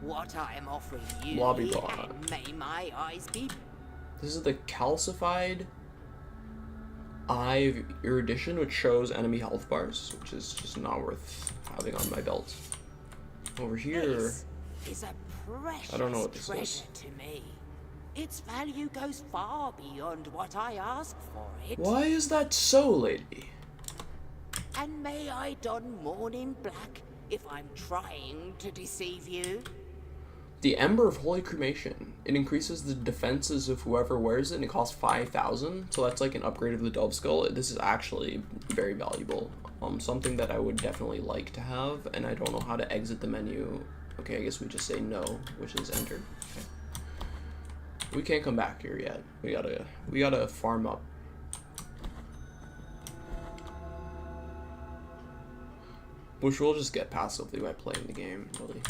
Speaker 3: What I am offering you,
Speaker 1: Lobby bar.
Speaker 3: and may my eyes be.
Speaker 1: This is the calcified Eye of Erudition, which shows enemy health bars, which is just not worth having on my belt. Over here,
Speaker 3: This is a precious
Speaker 1: I don't know what this
Speaker 3: treasure
Speaker 1: is.
Speaker 3: to me. Its value goes far beyond what I ask for it.
Speaker 1: Why is that so, lady?
Speaker 3: And may I don mourning black if I'm trying to deceive you?
Speaker 1: The Ember of Holy Cremation. It increases the defenses of whoever wears it, and it costs 5,000. So that's like an upgrade of the Dove Skull. This is actually very valuable. Something that I would definitely like to have, and I don't know how to exit the menu. Okay, I guess we just say no, which is enter. Okay. We can't come back here yet. We gotta farm up. Which we'll just get passively by playing the game, really.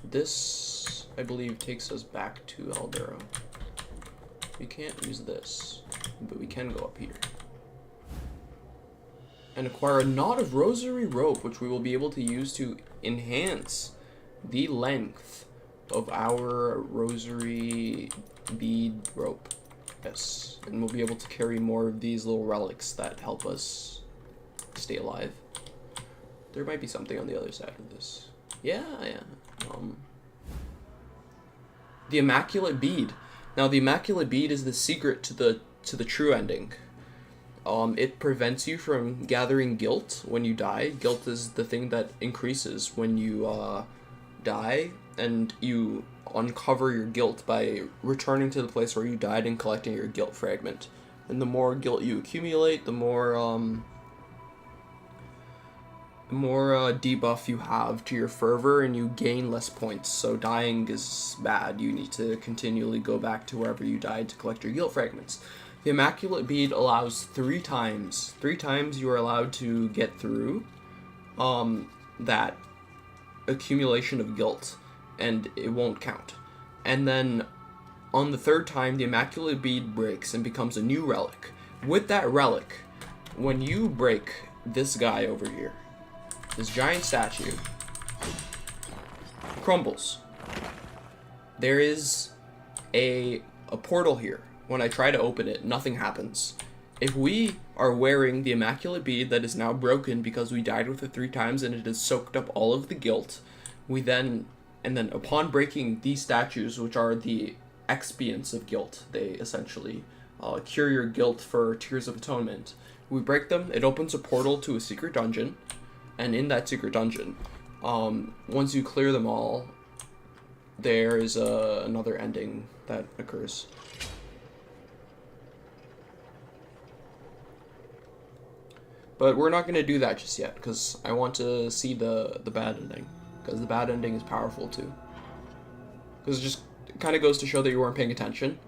Speaker 1: This, I believe, takes us back to Aldera. We can't use this, but we can go up here. And acquire a knot of rosary rope, which we will be able to use to enhance the length of our rosary bead rope. Yes, and we'll be able to carry more of these little relics that help us stay alive. There might be something on the other side of this. Yeah. The Immaculate Bead. Now, the Immaculate Bead is the secret to the true ending. It prevents you from gathering guilt when you die. Guilt is the thing that increases when you die, and you uncover your guilt by returning to the place where you died and collecting your guilt fragment. And the more guilt you accumulate, the more debuff you have to your fervor, and you gain less points. So dying is bad. You need to continually go back to wherever you died to collect your guilt fragments. The Immaculate Bead allows 3 times. 3 times you are allowed to get through that accumulation of guilt, and it won't count. And then on the 3rd time, the Immaculate Bead breaks and becomes a new relic. With that relic, when you break this guy over here, this giant statue crumbles. There is a portal here. When I try to open it, nothing happens. If we are wearing the Immaculate Bead that is now broken because we died with it 3 times and it has soaked up all of the guilt, and then upon breaking these statues, which are the expiants of guilt, they essentially cure your guilt for Tears of Atonement. We break them, it opens a portal to a secret dungeon, and in that secret dungeon, once you clear them all, there is another ending that occurs. But we're not going to do that just yet, because I want to see the bad ending. Because the bad ending is powerful too. Because it kind of goes to show that you weren't paying attention.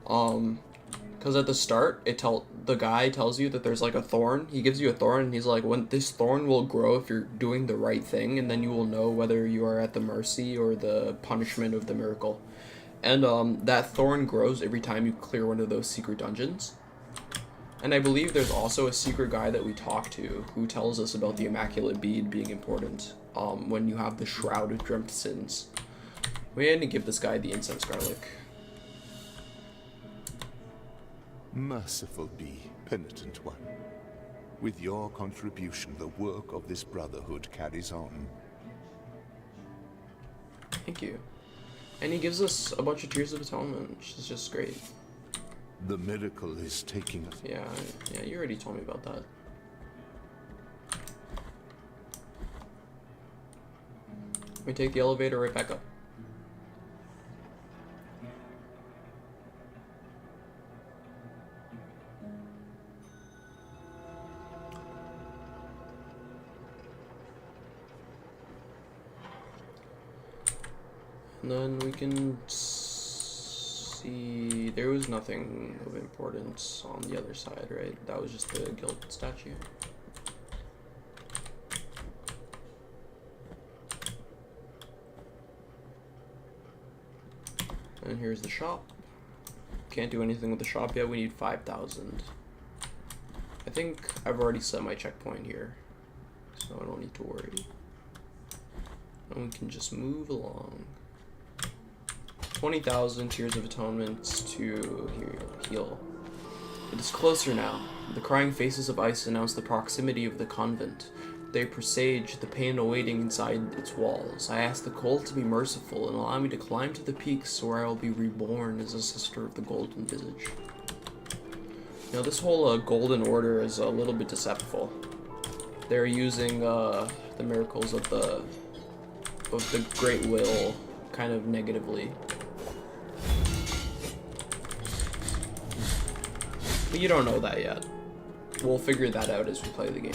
Speaker 1: Because at the start, the guy tells you that there's like a thorn. He gives you a thorn, and he's like, when this thorn will grow if you're doing the right thing, and then you will know whether you are at the mercy or the punishment of the miracle. And that thorn grows every time you clear one of those secret dungeons. And I believe there's also a secret guy that we talk to who tells us about the Immaculate Bead being important when you have the Shroud of Dreamt Sins. We had to give this guy the incense garlic.
Speaker 5: Merciful be, penitent one. With your contribution, the work of this brotherhood carries on.
Speaker 1: Thank you. And he gives us a bunch of Tears of Atonement, which is just great.
Speaker 5: The miracle is taking us.
Speaker 1: Yeah, you already told me about that. We take the elevator right back up. And then we can see, there was nothing of importance on the other side, right? That was just the guild statue. And here's the shop. Can't do anything with the shop yet. We need 5,000. I think I've already set my checkpoint here, so I don't need to worry. And we can just move along. 20,000 Tears of Atonement to heal. It is closer now. The crying faces of ice announce the proximity of the convent. They presage the pain awaiting inside its walls. I ask the cold to be merciful and allow me to climb to the peaks where I will be reborn as a sister of the golden visage. Now this whole golden order is a little bit deceptive. They're using the miracles of the great will kind of negatively. But you don't know that yet. We'll figure that out as we play the game.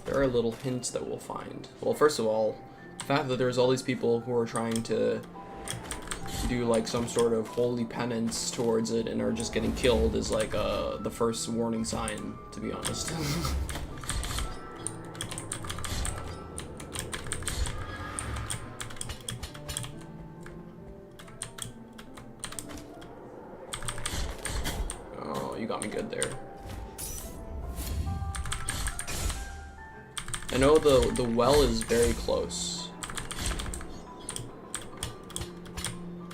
Speaker 1: There are little hints that we'll find. Well, first of all, the fact that there's all these people who are trying to do like some sort of holy penance towards it and are just getting killed is like the first warning sign, to be honest. Oh, you got me good there. I know the well is very close.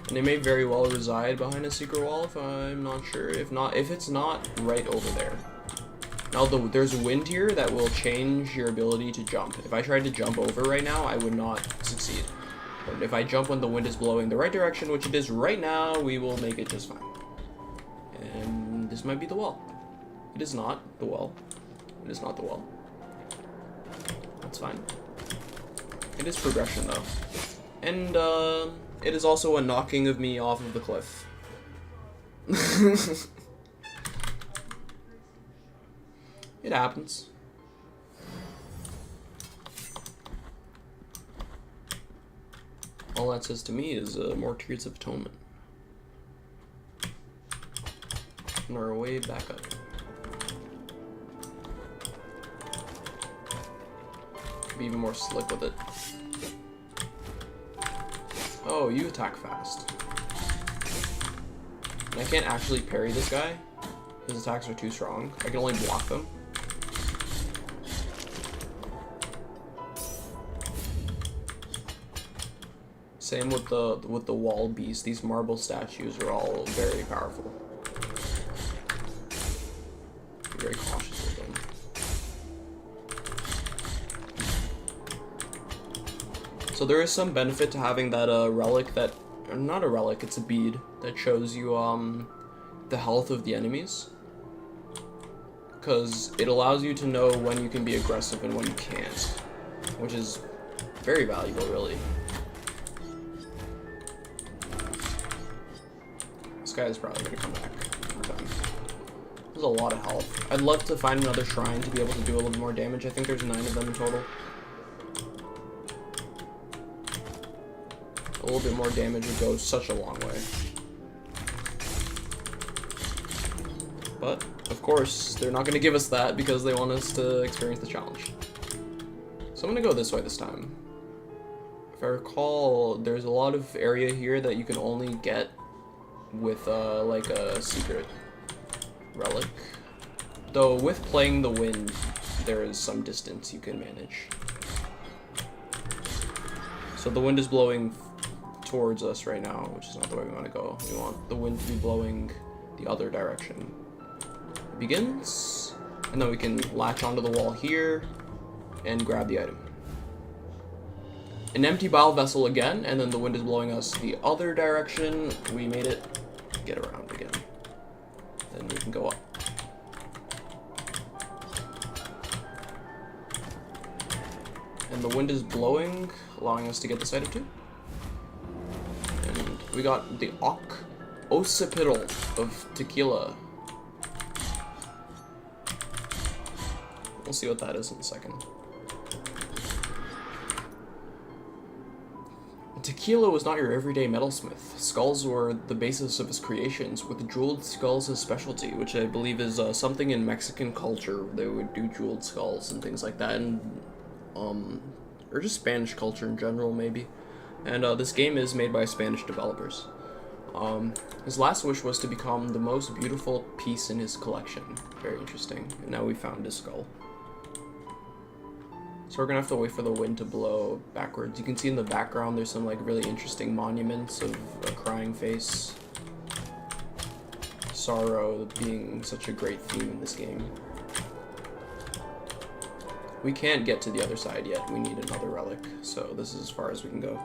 Speaker 1: And they may very well reside behind a secret wall, if I'm not sure. If it's not, right over there. Now there's wind here that will change your ability to jump. If I tried to jump over right now, I would not succeed. But if I jump when the wind is blowing the right direction, which it is right now, we will make it just fine. And this might be the well. It is not the well. It is not the well. That's fine. It is progression though. And it is also a knocking of me off of the cliff. It happens. All that says to me is more Tears of Atonement. On our way back up. Be even more slick with it. Oh, you attack fast. And I can't actually parry this guy. His attacks are too strong. I can only block them. Same with the wall beast. These marble statues are all very powerful. Be very cautious with them. So there is some benefit to having that relic that, not a relic, it's a bead that shows you the health of the enemies. Because it allows you to know when you can be aggressive and when you can't, which is very valuable, really. This guy is probably going to come back. There's a lot of health. I'd love to find another shrine to be able to do a little more damage. I think there's 9 of them in total. A little bit more damage would go such a long way. But, of course, they're not going to give us that because they want us to experience the challenge. So I'm going to go this way this time. If I recall, there's a lot of area here that you can only get with like a secret relic. Though with playing the wind, there is some distance you can manage. So the wind is blowing towards us right now, which is not the way we want to go. We want the wind to be blowing the other direction. It begins, and then we can latch onto the wall here and grab the item. An empty bile vessel again, and then the wind is blowing us the other direction. We made it. Get around again. Then we can go up. And the wind is blowing, allowing us to get this item too. And we got the occipital of tequila. We'll see what that is in a second. Tequila was not your everyday metalsmith. Skulls were the basis of his creations, with jeweled skulls his specialty, which I believe is something in Mexican culture. They would do jeweled skulls and things like that, and or just Spanish culture in general, maybe. And this game is made by Spanish developers. His last wish was to become the most beautiful piece in his collection. Very interesting. And now we found his skull. So we're gonna have to wait for the wind to blow backwards. You can see in the background there's some like really interesting monuments of a crying face. Sorrow being such a great theme in this game. We can't get to the other side yet. We need another relic, so this is as far as we can go.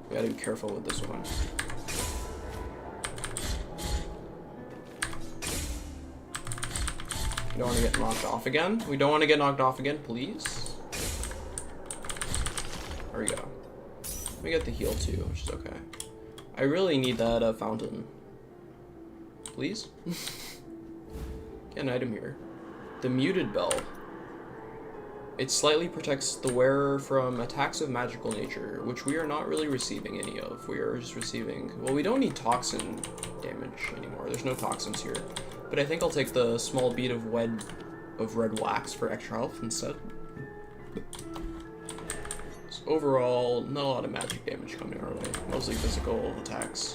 Speaker 1: We gotta be careful with this one. We don't want to get knocked off again. We don't want to get knocked off again, please. There we go. We get the heal too, which is okay. I really need that fountain. Please? Get an item here. The muted bell. It slightly protects the wearer from attacks of magical nature, which we are not really receiving any of. We are just receiving... Well, we don't need toxin damage anymore. There's no toxins here. But I think I'll take the small bead of red wax for extra health instead. So overall, not a lot of magic damage coming our way. Mostly physical attacks.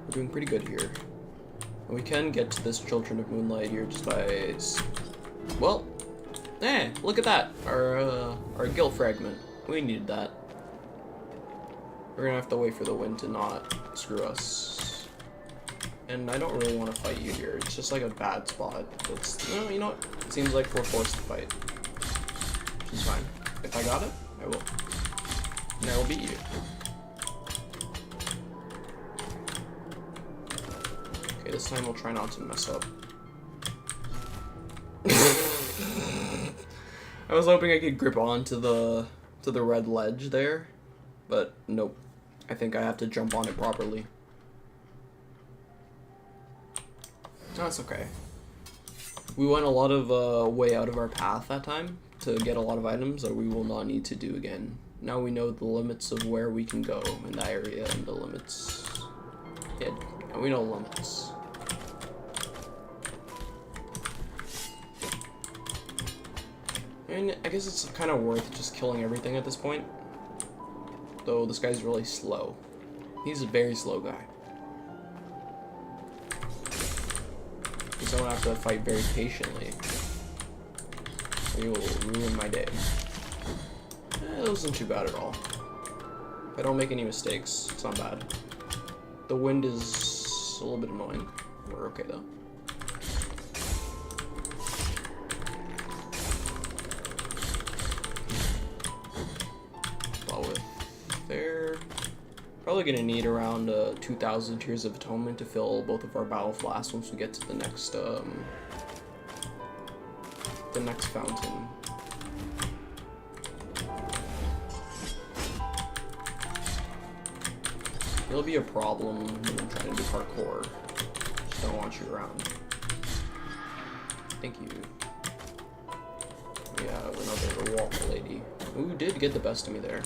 Speaker 1: We're doing pretty good here. And we can get to this Children of Moonlight here just by... Well, look at that! Our guild fragment. We needed that. We're gonna have to wait for the wind to not screw us. And I don't really want to fight you here. It's just like a bad spot. It's, no, you know what? It seems like we're forced to fight. Which is fine. If I got it, I will. And I will beat you. This time we'll try not to mess up. I was hoping I could grip on to the red ledge there, but nope. I think I have to jump on it properly. No, that's okay. We went a lot of way out of our path that time to get a lot of items that we will not need to do again. Now we know the limits of where we can go in that area and the limits. Yeah, we know limits. I mean, I guess it's kind of worth just killing everything at this point. Though this guy's really slow. He's a very slow guy. Because I don't have to fight very patiently. He will ruin my day. It wasn't too bad at all. If I don't make any mistakes, it's not bad. The wind is a little bit annoying. We're okay though. There. Probably gonna need around 2,000 Tears of Atonement to fill both of our Battle Flasks once we get to the next fountain. It'll be a problem when I'm trying to do parkour. Just don't want you around. Thank you. We have another wall lady. Who did get the best of me there.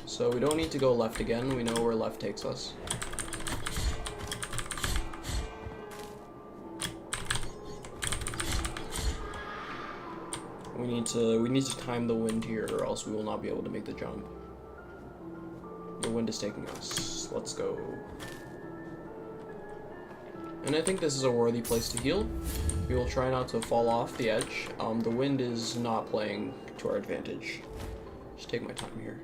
Speaker 1: So we don't need to go left again. We know where left takes us. We need to time the wind here, or else we will not be able to make the jump. The wind is taking us. Let's go. And I think this is a worthy place to heal. We will try not to fall off the edge. The wind is not playing to our advantage. Just take my time here.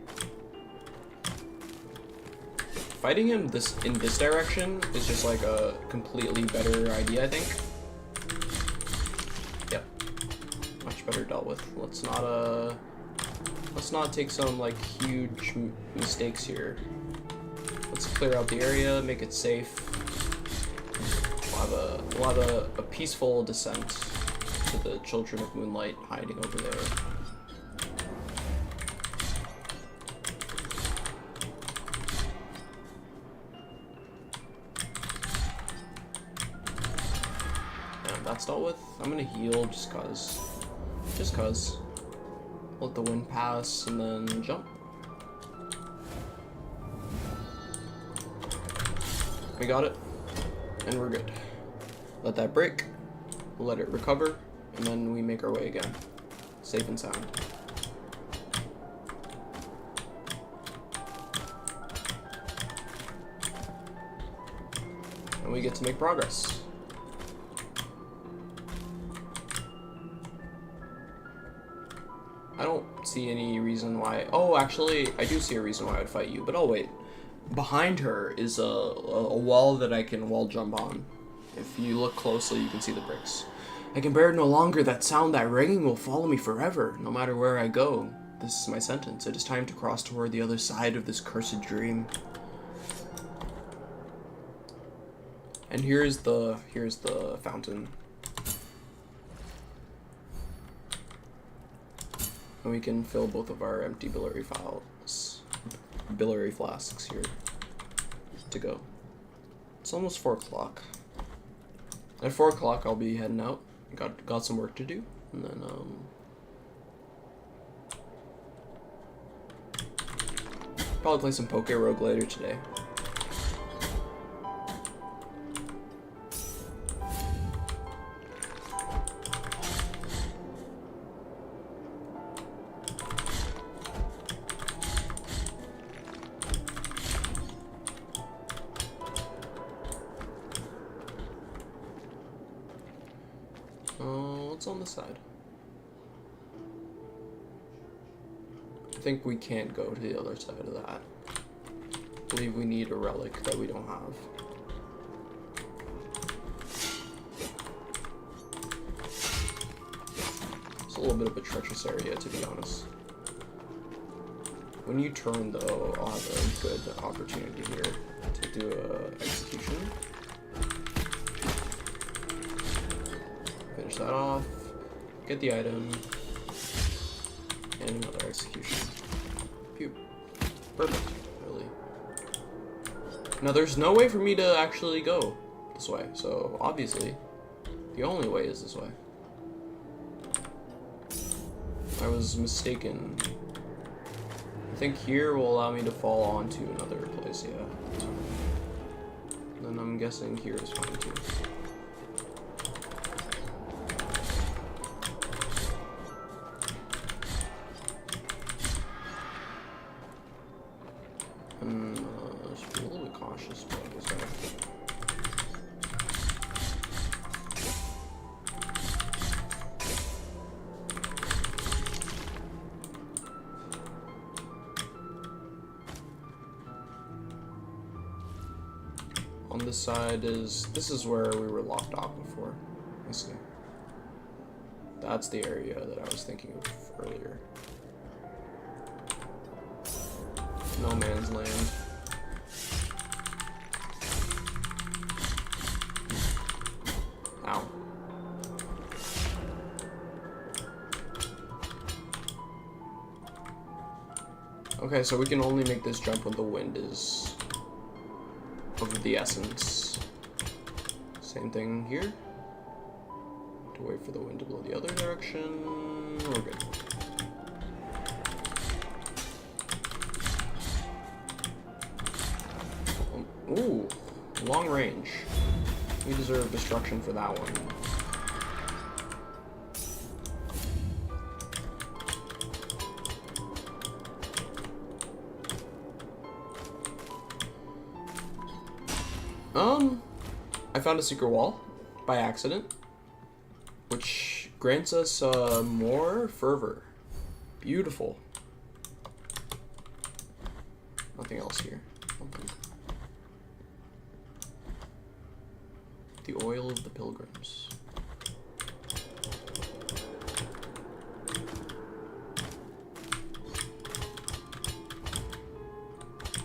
Speaker 1: Fighting him in this direction is just like a completely better idea, I think. Yep. Much better dealt with. Let's not take some like huge mistakes here. Let's clear out the area, make it safe. We'll we'll have a peaceful descent to the Children of Moonlight hiding over there. And that's dealt with. I'm gonna heal just cause. Just cause. Let the wind pass and then jump. We got it. And we're good. Let that break. Let it recover. And then we make our way again. Safe and sound. And we get to make progress. I don't see any reason why. Oh, actually, I do see a reason why I would fight you, but I'll wait. Behind her is a wall that I can wall jump on. If you look closely, you can see the bricks. I can bear it no longer. That sound, that ringing will follow me forever, no matter where I go. This is my sentence. It is time to cross toward the other side of this cursed dream. And here's the fountain. And we can fill both of our empty biliary flasks here to go. It's almost 4 o'clock. At 4 o'clock, I'll be heading out. Got some work to do, and then probably play some Poke Rogue later today. What's on the side? I think we can't go to the other side of that. I believe we need a relic that we don't have. It's a little bit of a treacherous area, to be honest. When you turn, though, I'll have a good opportunity here to do a execution. Finish that off, get the item, and another execution. Phew. Perfect, really. Now there's no way for me to actually go this way, so obviously the only way is this way. I was mistaken. I think here will allow me to fall onto another place, yeah. Then I'm guessing here is fine too. Should be a little bit cautious about this guy. On this side this is where we were locked off before. Let's see. That's the area that I was thinking of earlier. No man's land. Ow. Okay, so we can only make this jump when the wind is of the essence. Same thing here. To wait for the wind to blow the other direction. We're good. Ooh, long range. We deserve destruction for that one. I found a secret wall by accident, which grants us more fervor. Beautiful. Nothing else here. The oil of the pilgrims.